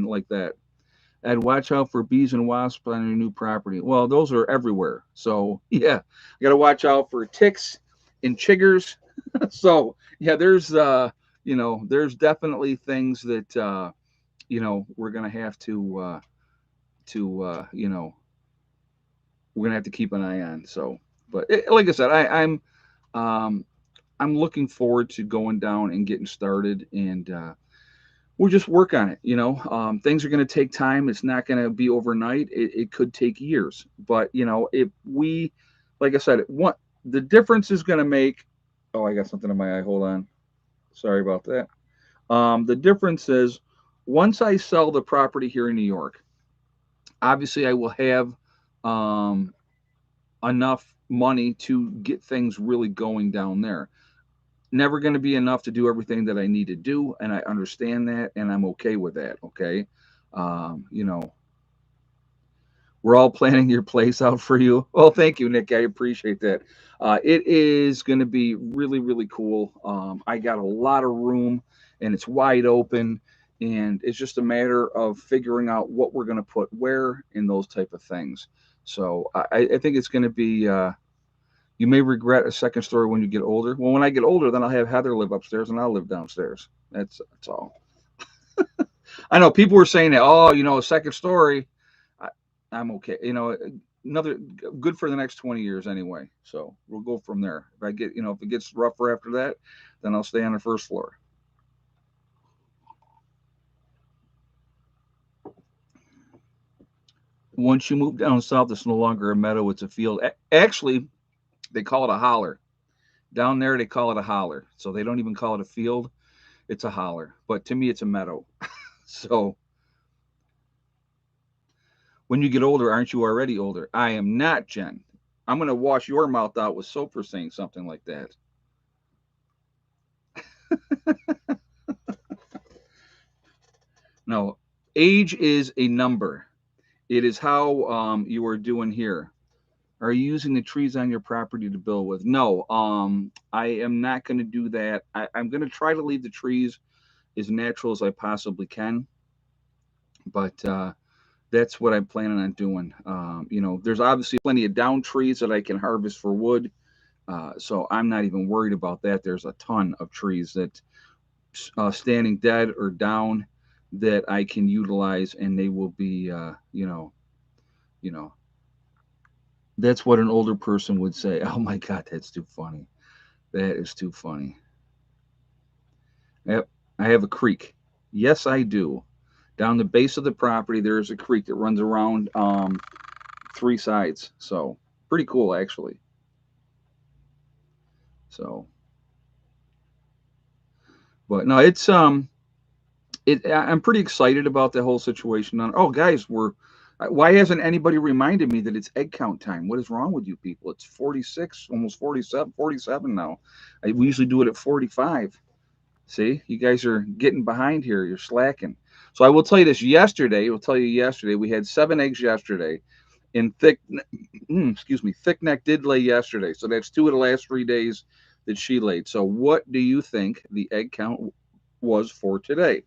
like that. And watch out for bees and wasps on your new property. Well, those are everywhere. So yeah, I got to watch out for ticks and chiggers. So yeah, there's definitely things that we're gonna have to we're gonna have to keep an eye on. So, but like I said, um, I'm looking forward to going down and getting started, and we'll just work on it. Things are going to take time. It's not going to be overnight. It could take years, but if we, like I said, what the difference is going to make. Oh, I got something in my eye. Hold on. Sorry about that. The difference is once I sell the property here in New York, obviously I will have um, enough money to get things really going down there. Never going to be enough to do everything that I need to do, and I understand that, and I'm okay with that. Okay, um, you know, We're all planning your place out for you. Well, thank you, Nick. I appreciate that. It is going to be really, really cool. I got a lot of room, and it's wide open, and it's just a matter of figuring out what we're going to put where and those type of things. So I think it's going to be. You may regret a second story when you get older. Well, when I get older, then I'll have Heather live upstairs and I'll live downstairs. That's all. I know people were saying that. Oh, a second story. I, I'm okay. Another good for the next 20 years anyway. So we'll go from there. If it gets rougher after that, then I'll stay on the first floor. Once you move down south, it's no longer a meadow; it's a field. Actually, they call it a holler. Down there, they call it a holler. So they don't even call it a field; it's a holler. But to me, it's a meadow. So when you get older, aren't you already older? I am not, Jen. I'm going to wash your mouth out with soap for saying something like that. No, age is a number. It is how you are doing here. Are you using the trees on your property to build with? No, I am not going to do that. I'm going to try to leave the trees as natural as I possibly can, but that's what I'm planning on doing. There's obviously plenty of down trees that I can harvest for wood, so I'm not even worried about that. There's a ton of trees that standing dead or down that I can utilize, and they will be, you know, that's what an older person would say. Oh my God, that's too funny. That is too funny. Yep, I have a creek. Yes, I do. Down the base of the property, there is a creek that runs around three sides. So pretty cool, actually. So, but no, I'm pretty excited about the whole situation. Oh, guys, why hasn't anybody reminded me that it's egg count time? What is wrong with you people? It's 46, almost 47 now. We usually do it at 45. See, you guys are getting behind here. You're slacking. So I will tell you this. Yesterday we had 7 eggs yesterday, and excuse me, thick neck did lay yesterday. So that's 2 of the last 3 days that she laid. So what do you think the egg count was for today?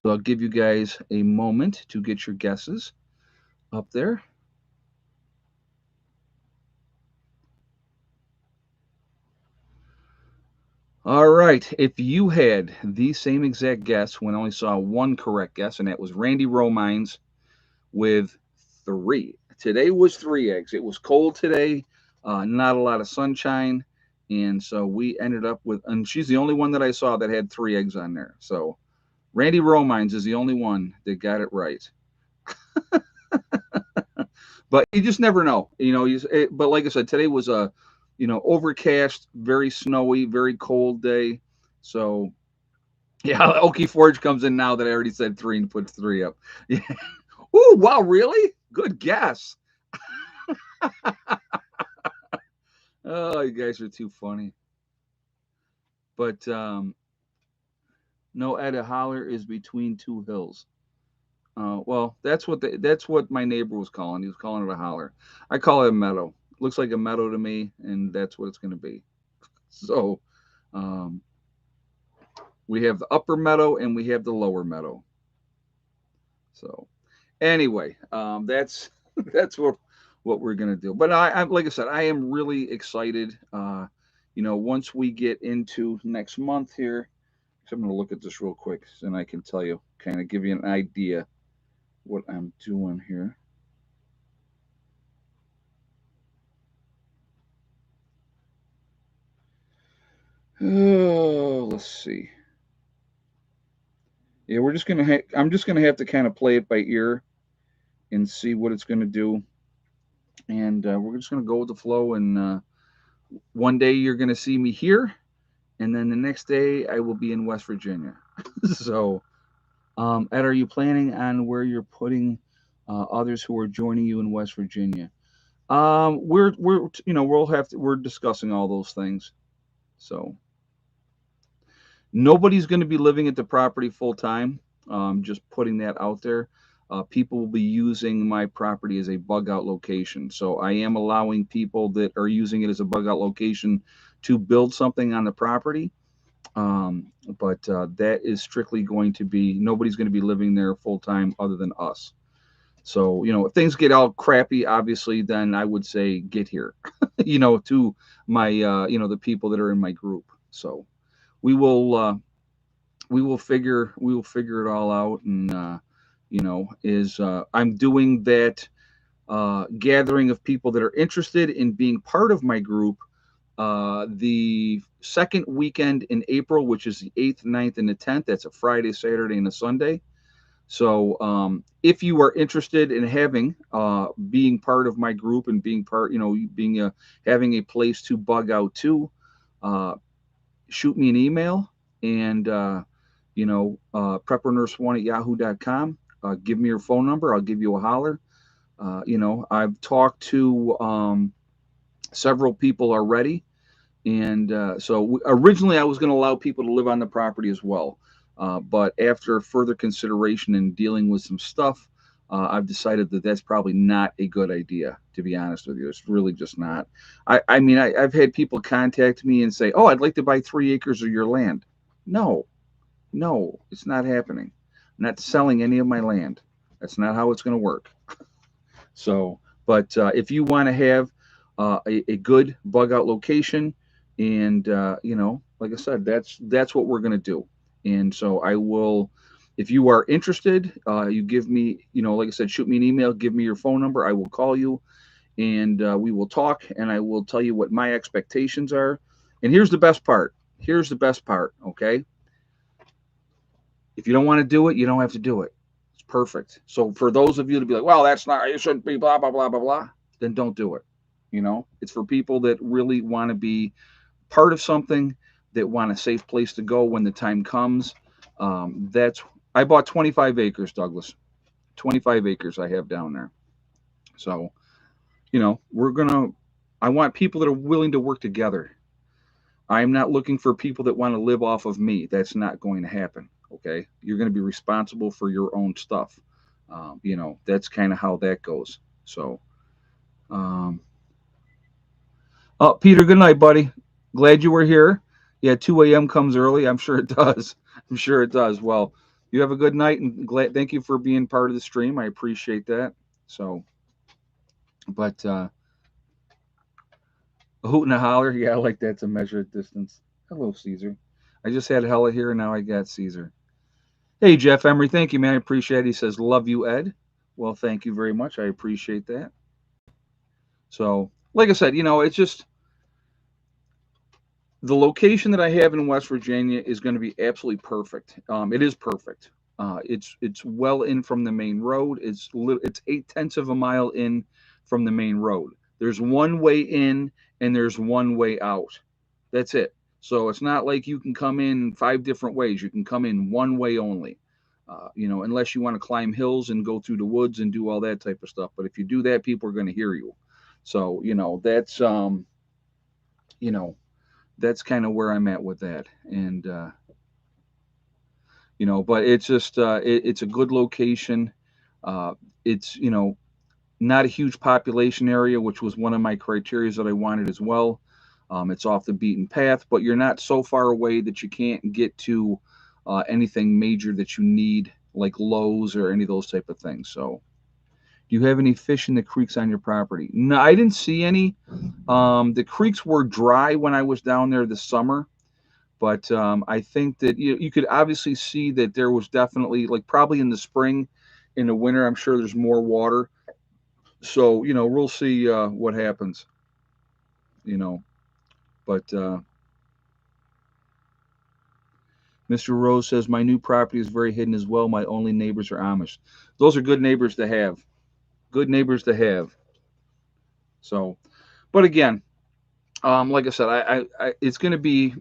So I'll give you guys a moment to get your guesses up there. All right. If you had the same exact guess when I only saw one correct guess, and that was Randy Romines with three. Today was 3 eggs. It was cold today, not a lot of sunshine. And so we ended up with, and she's the only one that I saw that had 3 eggs on there. So Randy Romines is the only one that got it right. But you just never know. But like I said, today was a, overcast, very snowy, very cold day. So yeah, Okie Forge comes in now that I already said three and puts three up. Yeah. Ooh, wow, really? Good guess. Oh, you guys are too funny. But no, at a holler is between two hills. Well, that's what my neighbor was calling. He was calling it a holler. I call it a meadow. Looks like a meadow to me, and that's what it's going to be. So um, we have the upper meadow and we have the lower meadow. So anyway, that's that's what we're gonna do. But like I said, I am really excited. Once we get into next month here, so I'm gonna look at this real quick, and I can tell you, kind of give you an idea what I'm doing here. Oh, let's see. Yeah, I'm just gonna have to kind of play it by ear and see what it's gonna do, and we're just gonna go with the flow. And one day you're gonna see me here, and then the next day I will be in West Virginia. So, Ed, are you planning on where you're putting others who are joining you in West Virginia? We're discussing all those things. So nobody's going to be living at the property full time. Just putting that out there. people will be using my property as a bug out location. So I am allowing people that are using it as a bug out location to build something on the property. Um, but that is strictly going to be, nobody's going to be living there full time other than us. So, if things get all crappy, obviously, then I would say get here, to my, the people that are in my group. So we will, we will figure it all out. And, is I'm doing that gathering of people that are interested in being part of my group the second weekend in April, which is the 8th, 9th, and the 10th. That's a Friday, Saturday, and a Sunday. So if you are interested in having being part of my group and being part, being having a place to bug out to, uh, shoot me an email and preppernurse1 at yahoo.com. Give me your phone number. I'll give you a holler. I've talked to several people already. And so originally, I was going to allow people to live on the property as well. But after further consideration and dealing with some stuff, I've decided that that's probably not a good idea, to be honest with you. It's really just not. I mean, I've had people contact me and say, "Oh, I'd like to buy 3 acres of your land." No, no, it's not happening. I'm not selling any of my land. That's not how it's going to work. So, but if you want to have a good bug out location, and like I said, that's what we're going to do. And so I will, if you are interested, you give me, like I said, shoot me an email, give me your phone number. I will call you, and we will talk, and I will tell you what my expectations are. And here's the best part. Here's the best part. Okay, if you don't want to do it, you don't have to do it. It's perfect. So for those of you to be like, well, that's not, it shouldn't be, blah, blah, blah, blah, blah, then don't do it. It's for people that really want to be part of something, that want a safe place to go when the time comes. That's, I bought 25 acres, Douglas. 25 acres I have down there. So, we're going to, I want people that are willing to work together. I'm not looking for people that want to live off of me. That's not going to happen. Okay. You're going to be responsible for your own stuff. That's kind of how that goes. So, um, oh, Peter, good night, buddy. Glad you were here. Yeah, 2 a.m. comes early. I'm sure it does. I'm sure it does. Well, you have a good night, and thank you for being part of the stream. I appreciate that. So, but a hoot and a holler. Yeah, I like that to measure distance. Hello, Caesar. I just had Hella here, and now I got Caesar. Hey, Jeff Emery, thank you, man. I appreciate it. He says, love you, Ed. Well, thank you very much. I appreciate that. So, like I said, it's just the location that I have in West Virginia is going to be absolutely perfect. It is perfect. It's well in from the main road. It's 8/10 of a mile in from the main road. There's one way in and there's one way out. That's it. So it's not like you can come in 5 different ways. You can come in one way only. Unless you want to climb hills and go through the woods and do all that type of stuff. But if you do that, people are going to hear you. So you know that's kind of where I'm at with that. And but it's just it's a good location. It's not a huge population area, which was one of my criteria that I wanted as well. It's off the beaten path, but you're not so far away that you can't get to anything major that you need, like Lowe's or any of those type of things. So, do you have any fish in the creeks on your property? No, I didn't see any. The creeks were dry when I was down there this summer, but I think that you could obviously see that there was definitely, like, probably in the spring, in the winter, I'm sure there's more water. So we'll see what happens. You know, but Mr. Rose says my new property is very hidden as well. My only neighbors are Amish. Those are good neighbors to have. Good neighbors to have. So, but again, like I said, it's going to be,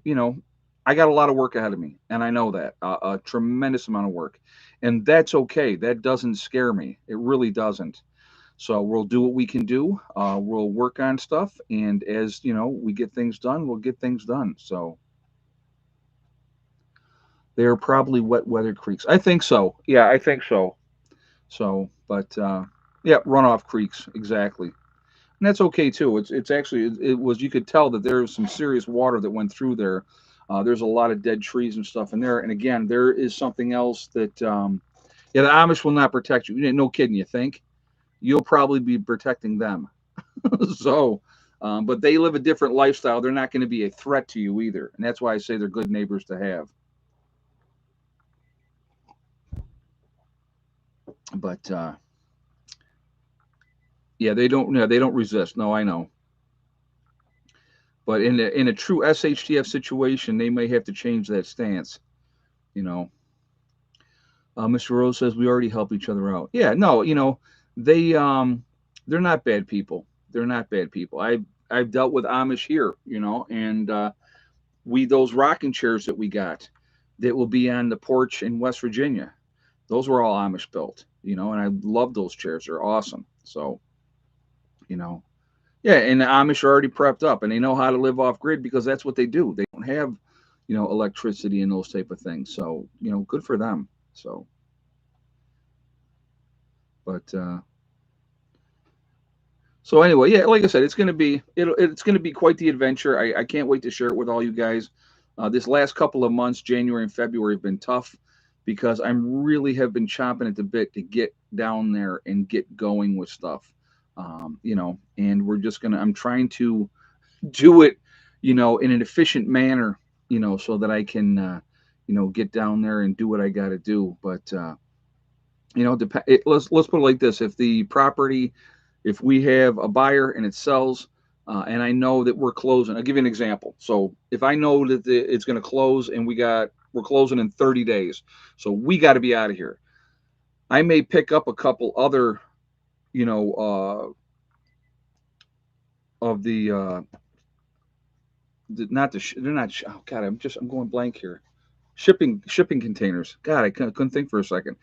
I got a lot of work ahead of me, and I know that a tremendous amount of work, and that's okay. That doesn't scare me. It really doesn't. So we'll do what we can do. We'll work on stuff, and as we get things done, we'll get things done. So they are probably wet weather creeks. I think so. Yeah, I think so. So, but yeah, runoff creeks exactly, and that's okay too. It's actually it was you could tell that there was some serious water that went through there. There's a lot of dead trees and stuff in there. And again, there is something else that yeah, the Amish will not protect you. No kidding, you think? You'll probably be protecting them. So, but they live a different lifestyle. They're not going to be a threat to you either, and that's why I say they're good neighbors to have. But yeah, they don't. No, they don't resist. No, I know. But in a true SHTF situation, they may have to change that stance. You know, Mr. Rose says we already help each other out. Yeah, no, they they're not bad people. They're not bad people. I've dealt with Amish here, and we those rocking chairs that we got that will be on the porch in West Virginia. Those were all Amish built, and I love those chairs. They're awesome. So, you know, yeah, and the Amish are already prepped up and they know how to live off grid because that's what they do. They don't have, electricity and those type of things. So, good for them. So, but so anyway, yeah, like I said, it's gonna be quite the adventure. I can't wait to share it with all you guys. This last couple of months, January and February, have been tough because I'm really have been chomping at the bit to get down there and get going with stuff. And we're just gonna. I'm trying to do it, in an efficient manner, so that I can, get down there and do what I got to do. But let's put it like this: if we have a buyer and it sells, and I know that we're closing, I'll give you an example. So if I know that it's going to close and we're closing in 30 days, so we got to be out of here. I may pick up a couple other, you know, of not they're not. Oh God, I'm going blank here. Shipping containers. God, I couldn't think for a second.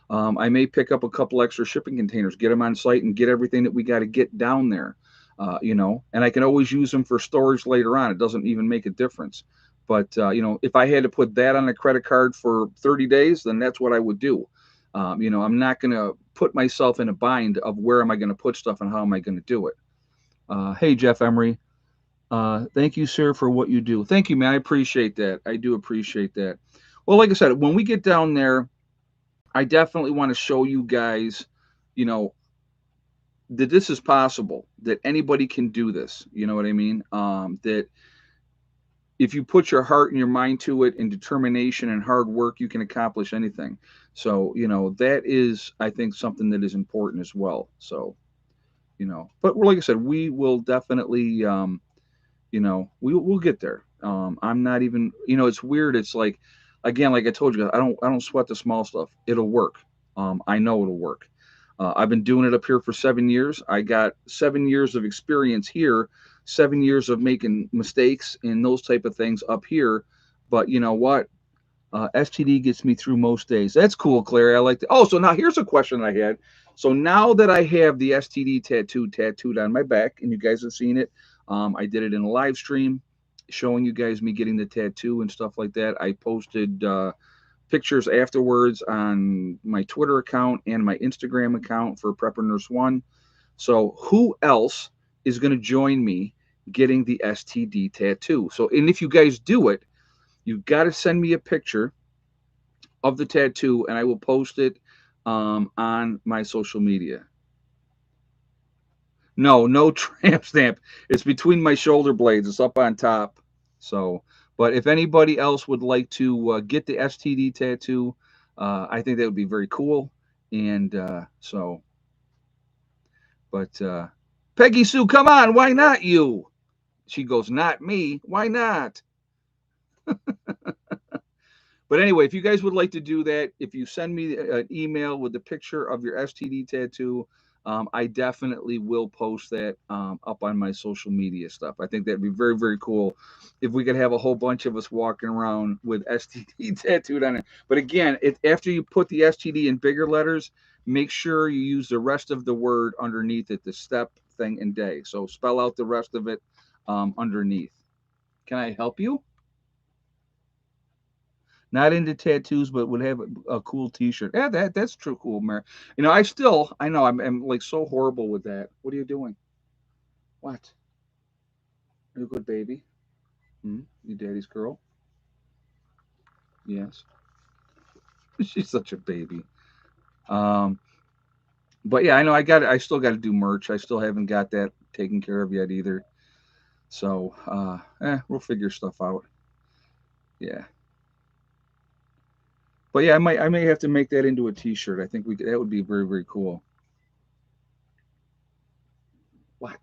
I may pick up a couple extra shipping containers, get them on site, and get everything that we got to get down there. And I can always use them for storage later on. It doesn't even make a difference. But if I had to put that on a credit card for 30 days, then that's what I would do. I'm not going to put myself in a bind of where am I going to put stuff and how am I going to do it. Hey, Jeff Emery. Thank you, sir, for what you do. Thank you, man. I appreciate that. I do appreciate that. Well, like I said, when we get down there, I definitely want to show you guys, you know, that this is possible, that anybody can do this. You know what I mean? That if you put your heart and your mind to it and determination and hard work, you can accomplish anything. So, that is, I think, something that is important as well. So, but like I said, we will definitely, we'll get there. I'm not even, it's weird. It's like, again, like I told you, I don't sweat the small stuff. It'll work. I know it'll work. I've been doing it up here for 7 years. I got 7 years of experience here, 7 years of making mistakes and those type of things up here. But you know what? STD gets me through most days. That's cool, Clary. I like that. Oh, so now here's a question I had. So now that I have the STD tattooed on my back, and you guys have seen it, I did it in a live stream showing you guys me getting the tattoo and stuff like that. I posted pictures afterwards on my Twitter account and my Instagram account for Prepper Nurse One. So who else is going to join me getting the STD tattoo? So, and if you guys do it, you've got to send me a picture of the tattoo, and I will post it on my social media. No tramp stamp. It's between my shoulder blades. It's up on top. So, but if anybody else would like to get the STD tattoo, I think that would be very cool. And but Peggy Sue, come on, why not you? She goes, not me. Why not? But anyway, if you guys would like to do that, if you send me an email with the picture of your STD tattoo, I definitely will post that up on my social media stuff. I think that'd be very, very cool if we could have a whole bunch of us walking around with STD tattooed on it. But again, after you put the STD in bigger letters, make sure you use the rest of the word underneath it, the step, thing, and day. So spell out the rest of it underneath. Can I help you? Not into tattoos, but would have a cool T-shirt. Yeah, that's true. Cool, Mary. You know, I know I'm like so horrible with that. What are you doing? What? Are you a good baby? Hmm? You daddy's girl? Yes. She's such a baby. Um, but yeah, I know I still got to do merch. I still haven't got that taken care of yet either. So, we'll figure stuff out. Yeah. But yeah, I may have to make that into a T-shirt. I think that would be very very cool. What?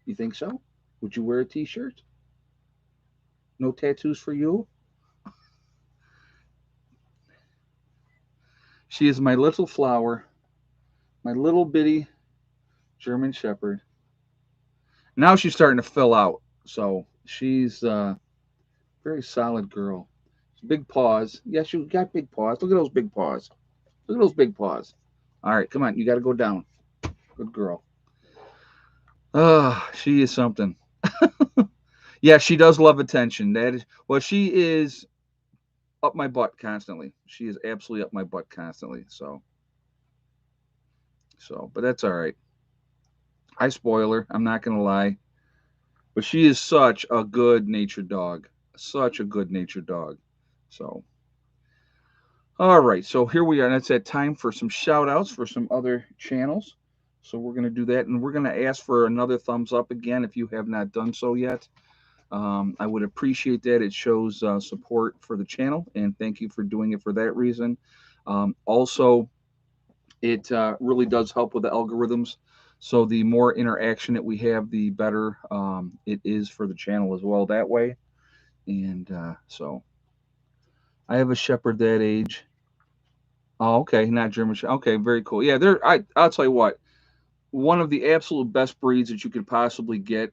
You think so? Would you wear a T-shirt? No tattoos for you? She is my little flower, my little bitty German Shepherd. Now she's starting to fill out, so she's very solid girl. Big paws. Yes, you got big paws. Look at those big paws. Look at those big paws. All right, come on. You got to go down. Good girl. Ah, she is something. Yeah, she does love attention. That is, well, she is up my butt constantly. She is absolutely up my butt constantly. But that's all right. I spoil her. I'm not gonna lie, but she is such a good natured dog. Such a good natured dog. So, all right. So here we are. That's that time for some shout outs for some other channels. So we're gonna do that, and we're gonna ask for another thumbs up again if you have not done so yet. I would appreciate that. It shows support for the channel, and thank you for doing it for that reason. Also, it really does help with the algorithms. So the more interaction that we have, the better it is for the channel as well that way. And so I have a shepherd that age. Oh, okay, not German. Okay, very cool. Yeah, I'll tell you what. One of the absolute best breeds that you could possibly get.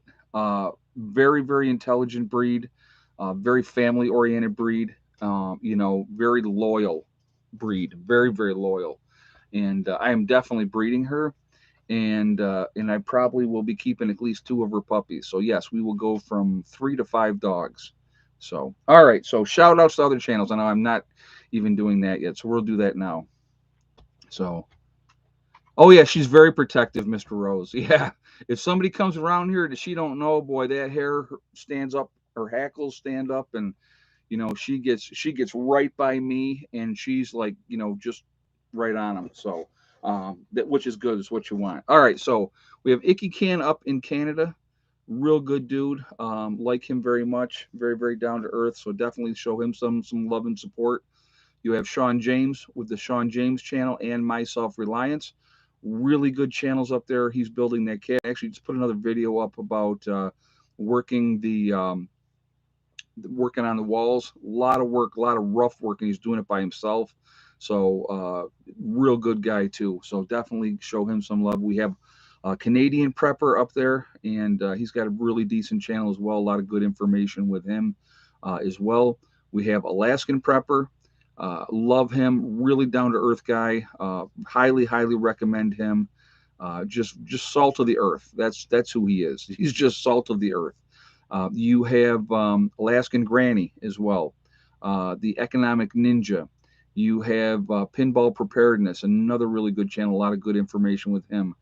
Very, very intelligent breed. Very family oriented breed. Very loyal breed. Very, very loyal. And I am definitely breeding her. And I probably will be keeping at least two of her puppies. So yes, we will go from 3 to 5 dogs. So all right. So shout outs to other channels. I know I'm not even doing that yet, so we'll do that now. So oh yeah, she's very protective, Mr. Rose. Yeah, if somebody comes around here that she don't know, boy, that hair stands up, her hackles stand up, and she gets right by me, and she's like just right on them. So that which is good is what you want. All right, so we have Icky Can up in Canada, real good dude. Like him very much, very very down to earth. So definitely show him some love and support. You have Sean James with the Sean James channel and My Self Reliance. Really good channels up there. He's building that cat. Actually, just put another video up about working the working on the walls. A lot of work, a lot of rough work, and he's doing it by himself. So, real good guy too. So definitely show him some love. We have a Canadian prepper up there, and he's got a really decent channel as well. A lot of good information with him as well. We have Alaskan prepper. Love him. Really down to earth guy. Highly recommend him. Just salt of the earth. That's who he is. He's just salt of the earth. You have Alaskan Granny as well, the Economic Ninja. You have Pinball Preparedness, another really good channel, a lot of good information with him.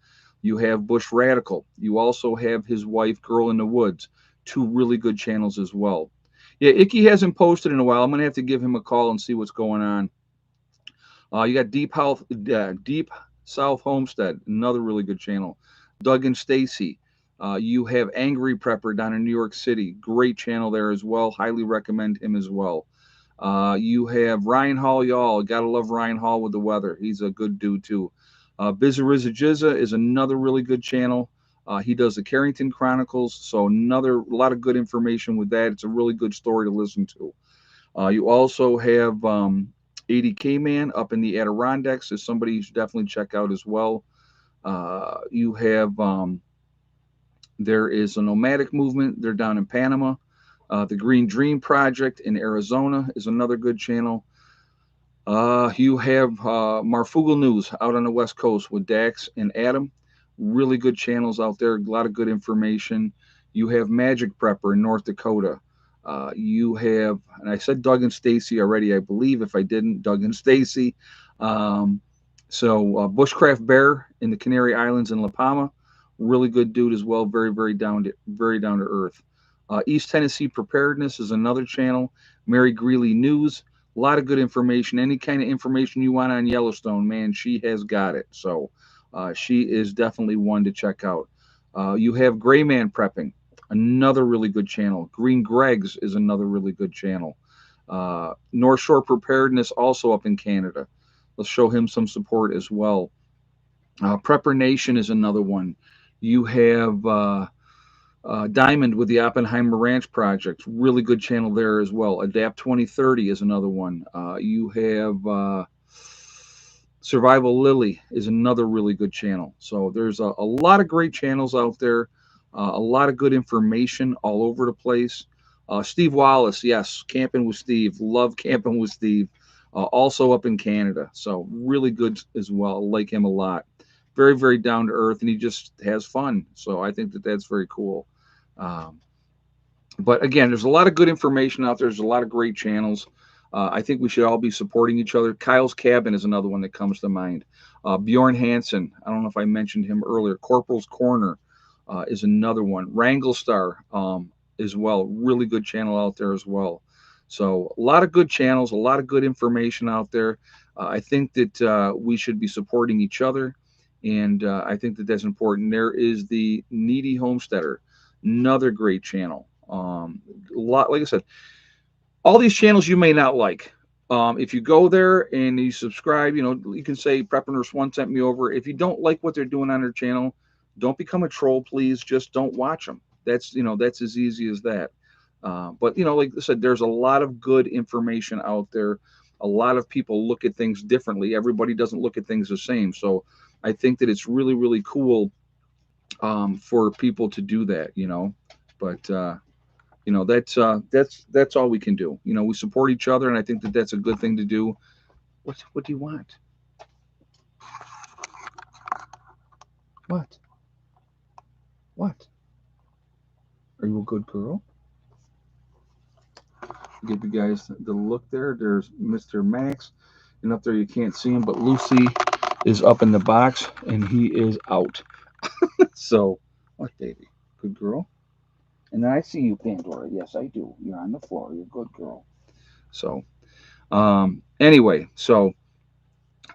You have Bush Radical. You also have his wife, Girl in the Woods, two really good channels as well. Yeah, Icky hasn't posted in a while. I'm going to have to give him a call and see what's going on. You got Deep South Homestead, another really good channel. Doug and Stacy. You have Angry Prepper down in New York City. Great channel there as well. Highly recommend him as well. You have Ryan Hall, y'all. Gotta love Ryan Hall with the weather. He's a good dude too. Bizariza Jizza is another really good channel. He does the Carrington Chronicles, so another a lot of good information with that. It's a really good story to listen to. You also have 80K Man up in the Adirondacks is somebody you should definitely check out as well. You have there is a nomadic movement. They're down in Panama. The Green Dream Project in Arizona is another good channel. You have Marfugal News out on the West Coast with Dax and Adam. Really good channels out there. A lot of good information. You have Magic Prepper in North Dakota. You have, and I said Doug and Stacy already, I believe. If I didn't, Doug and Stacy. Um, Bushcraft Bear in the Canary Islands in La Palma, really good dude as well. Very down to earth. East Tennessee Preparedness is another channel. Mary Greeley News, a lot of good information. Any kind of information you want on Yellowstone, man, she has got it. So she is definitely one to check out. You have Gray Man Prepping, another really good channel. Green Greg's is another really good channel. North Shore Preparedness, also up in Canada. Let's show him some support as well. Prepper Nation is another one. You have Diamond with the Oppenheimer Ranch Project, really good channel there as well. Adapt 2030 is another one. You have Survival Lily is another really good channel. So there's a lot of great channels out there, a lot of good information all over the place. Steve Wallace, yes, Camping with Steve, love Camping with Steve. Also up in Canada, so really good as well. Like him a lot. Very down to earth, and he just has fun. So I think that that's very cool. Um, but again, there's a lot of good information out there. There's a lot of great channels. I think we should all be supporting each other. Kyle's Cabin is another one that comes to mind. Bjorn Hansen, I don't know if I mentioned him earlier. Corporal's Corner is another one. Wrangle Star as well. Really good channel out there as well. So a lot of good channels, a lot of good information out there. I think that we should be supporting each other, and I think that that's important. There is the Needy Homesteader, another great channel. A lot, like I said, all these channels you may not like. If you go there and you subscribe, you can say Prep Nurse One sent me over. If you don't like what they're doing on their channel, don't become a troll, please. Just don't watch them. That's as easy as that. But like I said, there's a lot of good information out there. A lot of people look at things differently. Everybody doesn't look at things the same. So I think that it's really cool for people to do that. But that's all we can do. We support each other, and I think that that's a good thing to do. What do you want? What? What? Are you a good girl? Give you guys the look there. There's Mr. Max, and up there you can't see him, but Lucy is up in the box, and he is out. So, what, baby? Good girl. And then I see you, Pandora. Yes, I do. You're on the floor. You're a good girl. So, anyway, so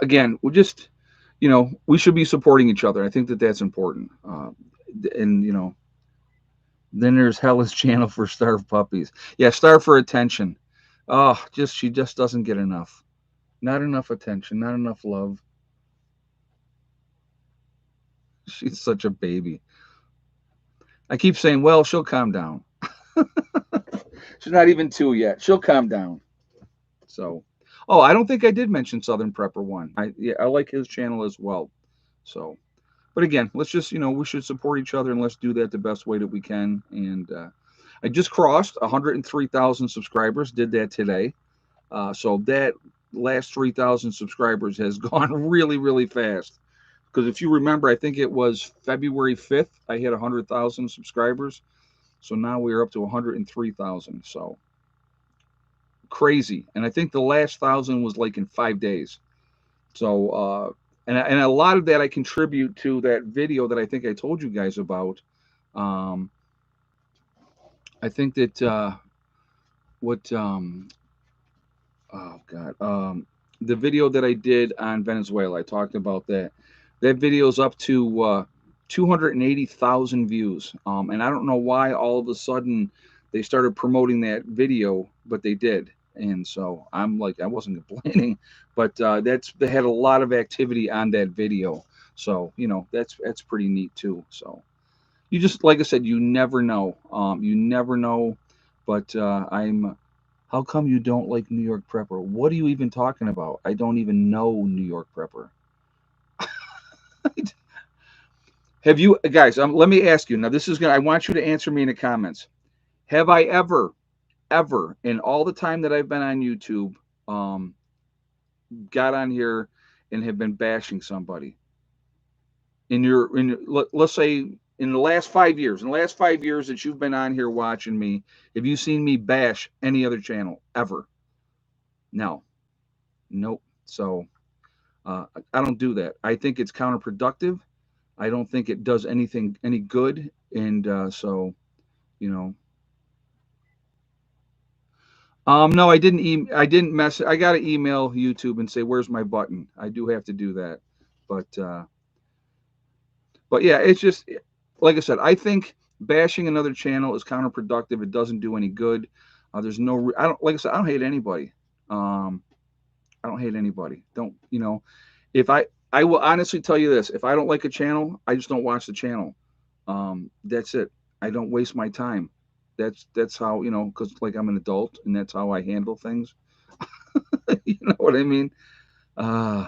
again, we should be supporting each other. I think that that's important. And then there's Hella's channel for starved puppies. Yeah, starved for attention. Oh, she just doesn't get enough. Not enough attention. Not enough love. She's such a baby. I keep saying, well, she'll calm down. She's not even 2 yet. She'll calm down. So, oh, I don't think I did mention Southern Prepper One. I like his channel as well. So, but again, let's just we should support each other, and let's do that the best way that we can. And I just crossed 103,000 subscribers. Did that today. So that last 3,000 subscribers has gone really fast. Because if you remember, I think it was February 5th, I hit 100,000 subscribers. So now we're up to 103,000. So crazy. And I think the last 1,000 was like in 5 days. So, and a lot of that I contribute to that video that I think I told you guys about. Um, I think that what oh god, the video that I did on Venezuela, I talked about that. That video's up to 280,000 views, and I don't know why all of a sudden they started promoting that video, but they did. And so I'm like, I wasn't complaining, but they had a lot of activity on that video. So that's pretty neat too. So you just, like I said, you never know. You never know. But I'm. How come you don't like New York Prepper? What are you even talking about? I don't even know New York Prepper. Have you guys? Let me ask you now. This is gonna. I want you to answer me in the comments. Have I ever, in all the time that I've been on YouTube, um, got on here and have been bashing somebody? Let's say in the last 5 years, that you've been on here watching me, have you seen me bash any other channel ever? No, nope. So I don't do that. I think it's counterproductive. I don't think it does anything any good, and so you know. No, I didn't mess. I got to email YouTube and say, "Where's my button?" I do have to do that, but yeah, it's just like I said. I think bashing another channel is counterproductive. It doesn't do any good. There's no. I don't like I said. I don't hate anybody. Um, I don't hate anybody. Don't if I will honestly tell you this: if I don't like a channel, I just don't watch the channel. That's it. I don't waste my time. That's how because like I'm an adult and that's how I handle things. You know what I mean? Uh,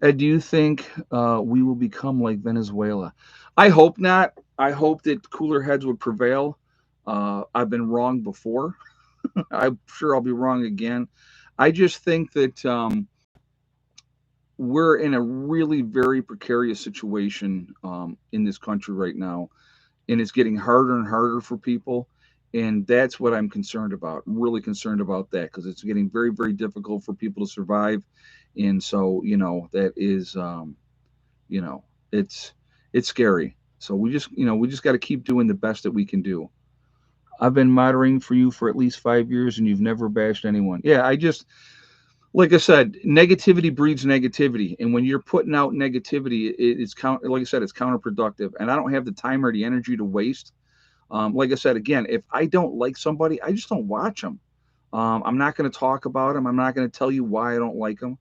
Ed, do you think we will become like Venezuela? I hope not. I hope that cooler heads would prevail. I've been wrong before. I'm sure I'll be wrong again. I just think that we're in a really very precarious situation in this country right now, and it's getting harder and harder for people. And that's what I'm concerned about. I'm really concerned about that because it's getting very, very difficult for people to survive. And so, that is, you know, it's it's scary. So we just got to keep doing the best that we can do. I've been moderating for you for at least 5 years, and you've never bashed anyone. Yeah, like I said, negativity breeds negativity, and when you're putting out negativity, like I said, it's counterproductive. And I don't have the time or the energy to waste. Like I said, again, if I don't like somebody, I just don't watch them. I'm not going to talk about them. I'm not going to tell you why I don't like them.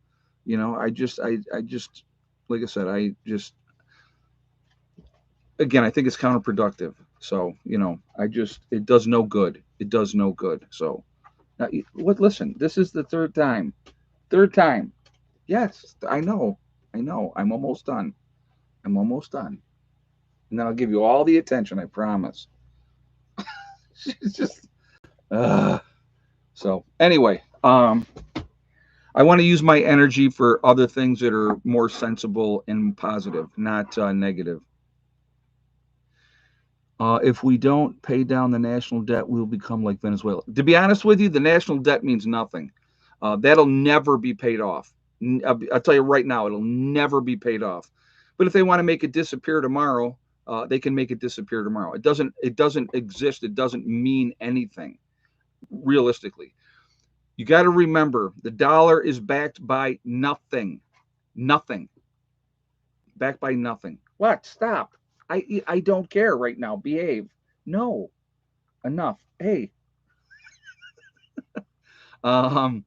I just, like I said, again, I think it's counterproductive. So, it does no good. It does no good. So, now, listen, this is the third time. Third time. Yes, I know. I know. I'm almost done. I'm almost done. And then I'll give you all the attention, I promise. She's just, uh, so anyway, I want to use my energy for other things that are more sensible and positive, not negative. If we don't pay down the national debt, we'll become like Venezuela. To be honest with you, the national debt means nothing. That'll never be paid off. I'll tell you right now, it'll never be paid off. But if they want to make it disappear tomorrow, they can make it disappear tomorrow. It doesn't. It doesn't exist. It doesn't mean anything realistically. You got to remember the dollar is backed by nothing. Nothing. Backed by nothing. What? Stop. I don't care right now. Behave. No. Enough. Hey. Um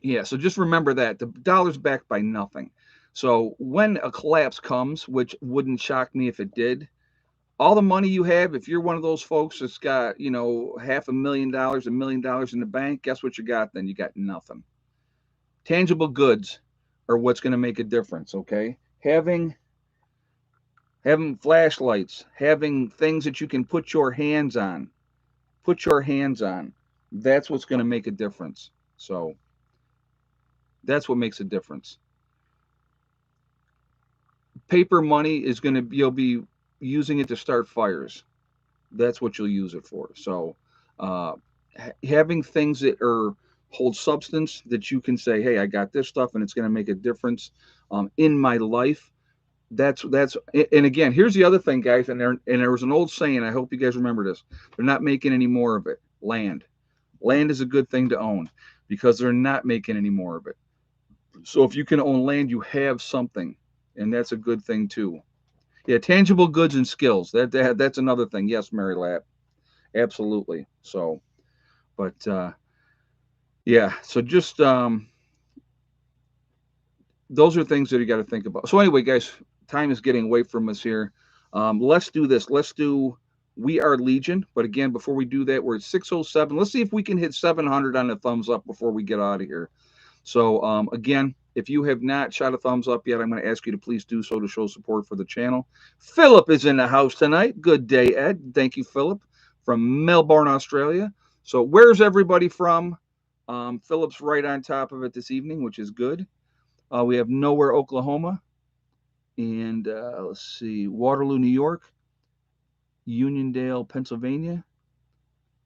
yeah, so just remember that the dollar's backed by nothing. So when a collapse comes, which wouldn't shock me if it did, all the money you have, if you're one of those folks that's got, $500,000, $1 million in the bank, guess what you got then? You got nothing. Tangible goods are what's going to make a difference, okay? Having flashlights, having things that you can put your hands on. That's what's going to make a difference. So that's what makes a difference. Paper money is going to you'll be using it to start fires. That's what you'll use it for. So uh, having things that are hold substance that you can say, hey, I got this stuff and it's going to make a difference in my life. That's and again, here's the other thing, guys. And there was an old saying. I hope you guys remember this. They're not making any more of it. Land is a good thing to own because they're not making any more of it. So if you can own land, you have something, and that's a good thing too. Yeah, tangible goods and skills. That's another thing. Yes, Mary Lab, absolutely. So, but yeah, so just those are things that you got to think about. So anyway, guys, time is getting away from us here. Let's do this. Let's do We Are Legion. But again, before we do that, we're at 607. Let's see if we can hit 700 on the thumbs up before we get out of here. So again, if you have not shot a thumbs up yet, I'm going to ask you to please do so to show support for the channel. Philip is in the house tonight. Good day, Ed. Thank you, Philip, from Melbourne, Australia. So where's everybody from? Philip's right on top of it this evening, which is good. We have Nowhere, Oklahoma. And let's see, Waterloo, New York, Uniondale, Pennsylvania,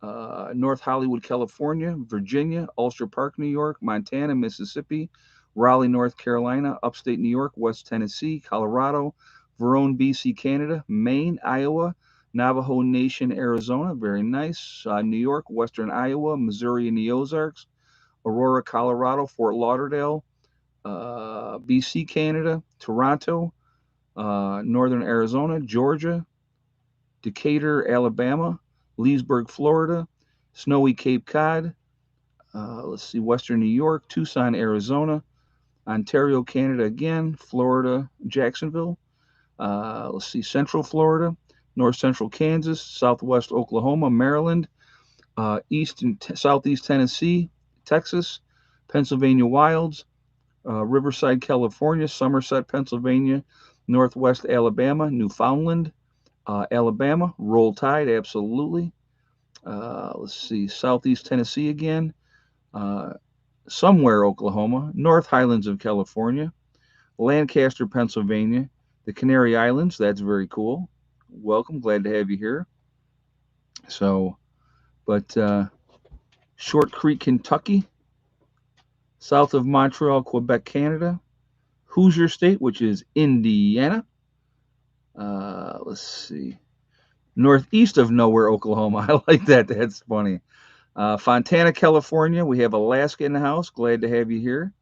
North Hollywood, California, Virginia, Ulster Park, New York, Montana, Mississippi, Raleigh, North Carolina, upstate New York, West Tennessee, Colorado, Verone, BC, Canada, Maine, Iowa, Navajo Nation, Arizona, very nice, New York, Western Iowa, Missouri and the Ozarks, Aurora, Colorado, Fort Lauderdale, BC, Canada, Toronto, Northern Arizona, Georgia, Decatur, Alabama, Leesburg, Florida, Snowy Cape Cod, let's see, Western New York, Tucson, Arizona, Ontario, Canada again, Florida, Jacksonville, let's see, Central Florida, North Central Kansas, Southwest Oklahoma, Maryland, East and Southeast Tennessee, Texas, Pennsylvania Wilds, Riverside, California, Somerset, Pennsylvania, Northwest Alabama, Newfoundland, Alabama, Roll Tide, absolutely. Let's see, Southeast Tennessee again, uh, somewhere Oklahoma, North Highlands of California, Lancaster, Pennsylvania, the Canary Islands. That's very cool. Welcome, glad to have you here. So, but Short Creek, Kentucky, south of Montreal, Quebec, Canada, Hoosier State, which is Indiana. Let's see, northeast of nowhere, Oklahoma. I like that. That's funny. Fontana, California. We have Alaska in the house. Glad to have you here.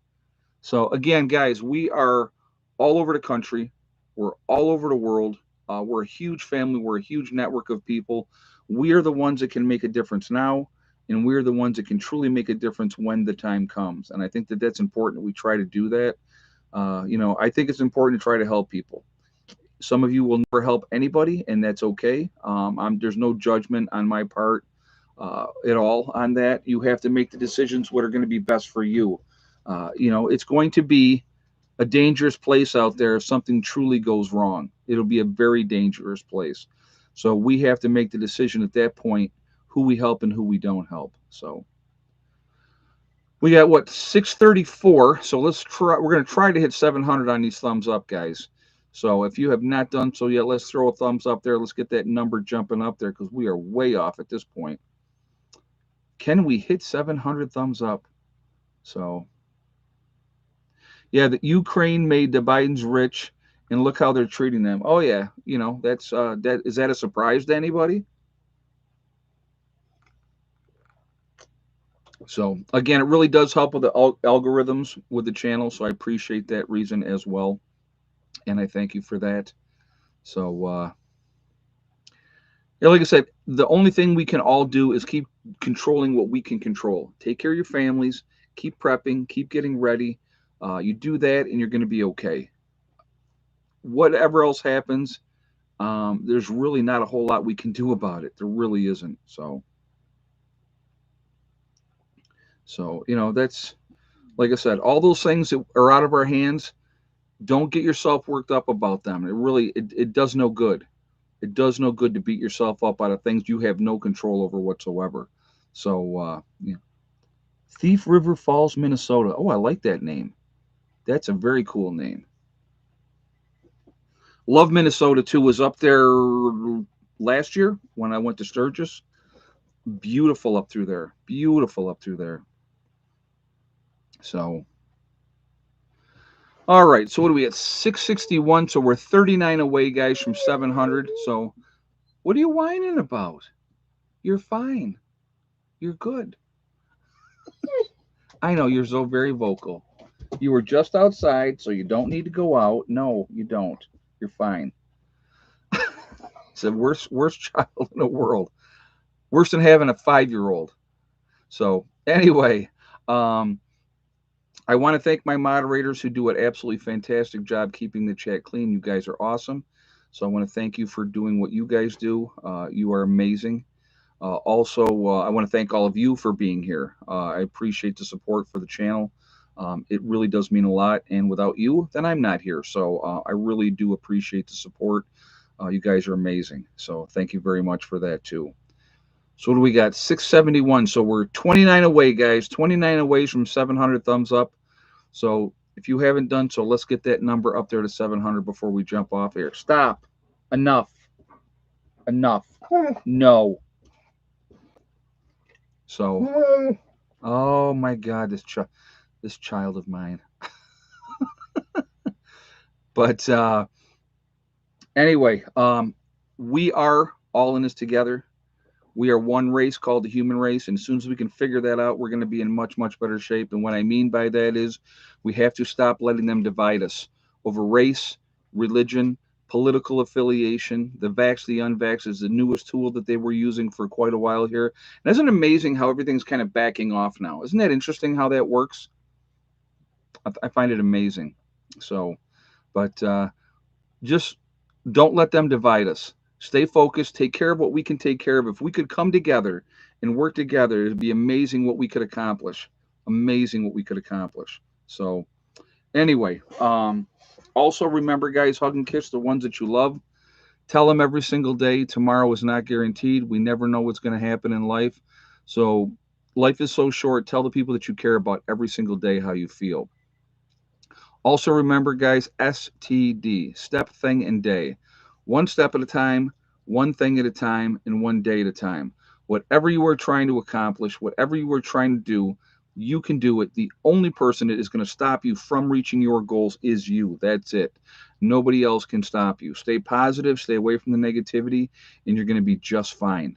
So again, guys, we are all over the country. We're all over the world. We're a huge family. We're a huge network of people. We are the ones that can make a difference now, and we're the ones that can truly make a difference when the time comes. And I think that that's important. We try to do that. I think it's important to try to help people. Some of you will never help anybody, and that's okay. There's no judgment on my part at all on that. You have to make the decisions what are going to be best for you. It's going to be a dangerous place out there if something truly goes wrong. It'll be a very dangerous place. So we have to make the decision at that point who we help and who we don't help. So we got what 634. So let's try. We're going to try to hit 700 on these thumbs up, guys. So if you have not done so yet, let's throw a thumbs up there. Let's get that number jumping up there because we are way off at this point. Can we hit 700 thumbs up? So yeah, the Ukraine made the Bidens rich, and look how they're treating them. Oh yeah, that's that is that a surprise to anybody? So again, it really does help with the algorithms with the channel. So I appreciate that reason as well, and I thank you for that. So yeah, like I said, the only thing we can all do is keep controlling what we can control. Take care of your families. Keep prepping. Keep getting ready. You do that, and you're going to be okay. Whatever else happens, there's really not a whole lot we can do about it. There really isn't. So that's like I said, all those things that are out of our hands. Don't get yourself worked up about them. It does no good. It does no good to beat yourself up out of things you have no control over whatsoever. So Thief River Falls, Minnesota. Oh, I like that name. That's a very cool name. Love Minnesota too. Was up there last year when I went to Sturgis. Beautiful up through there. Beautiful up through there. So, all right. So what are we at? 661. So we're 39 away, guys, from 700. So what are you whining about? You're fine. You're good. I know you're so very vocal. You were just outside, so you don't need to go out. No, you don't. You're fine. It's the worst child in the world. Worse than having a 5-year-old. So anyway, um, I want to thank my moderators who do an absolutely fantastic job keeping the chat clean. You guys are awesome. So I want to thank you for doing what you guys do. You are amazing. Also, I want to thank all of you for being here. I appreciate the support for the channel. It really does mean a lot. And without you, then I'm not here. So I really do appreciate the support. You guys are amazing. So thank you very much for that, too. So what do we got? 671. So we're 29 away, guys. 29 away from 700 thumbs up. So If you haven't done so, let's get that number up there to 700 before we jump off here. Stop. Enough. Enough. No. So, oh my God, this child of mine. But anyway, we are all in this together. We are one race called the human race, and as soon as we can figure that out, we're going to be in much, much better shape. And what I mean by that is we have to stop letting them divide us over race, religion, political affiliation. The vax, the unvax is the newest tool that they were using for quite a while here. And isn't it amazing how everything's kind of backing off now? Isn't that interesting how that works? I find it amazing. So, but just don't let them divide us. Stay focused. Take care of what we can take care of. If we could come together and work together, it'd be amazing what we could accomplish. Amazing what we could accomplish. So, anyway, also remember, guys, hug and kiss the ones that you love. Tell them every single day tomorrow is not guaranteed. We never know what's going to happen in life. So, life is so short. Tell the people that you care about every single day how you feel. Also, remember, guys, STD, step, thing, and day. One step at a time, one thing at a time, and one day at a time. Whatever you are trying to accomplish, whatever you are trying to do, you can do it. The only person that is going to stop you from reaching your goals is you. That's it. Nobody else can stop you. Stay positive, stay away from the negativity, and you're going to be just fine.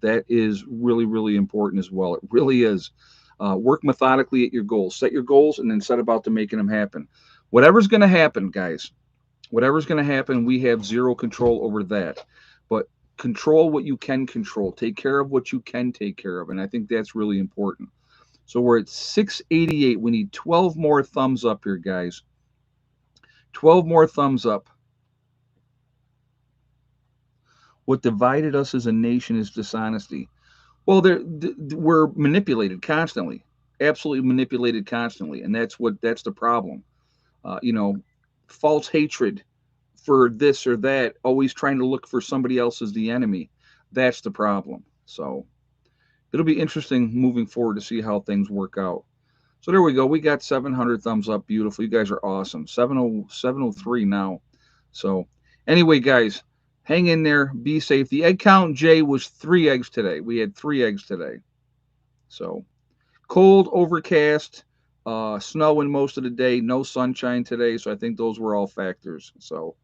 That is really, really important as well. It really is. Work methodically at your goals. Set your goals and then set about to making them happen. Whatever's going to happen, guys, whatever's going to happen, we have zero control over that. But control what you can control. Take care of what you can take care of. And I think that's really important. So we're at 688. We need 12 more thumbs up here, guys. 12 more thumbs up. What divided us as a nation is dishonesty. Well, we're manipulated constantly, absolutely manipulated constantly, and that's the problem. You know, false hatred for this or that, always trying to look for somebody else as the enemy. That's the problem. So it'll be interesting moving forward to see how things work out. So there we go. We got 700 thumbs up. Beautiful. You guys are awesome. 703 now. So anyway, guys, hang in there. Be safe. The egg count, Jay, was 3 eggs today. We had 3 eggs today. So cold, overcast, snowing most of the day. No sunshine today. So I think those were all factors. So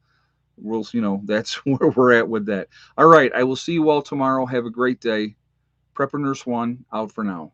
that's where we're at with that. All right. I will see you all tomorrow. Have a great day. Prepper Nurse One out for now.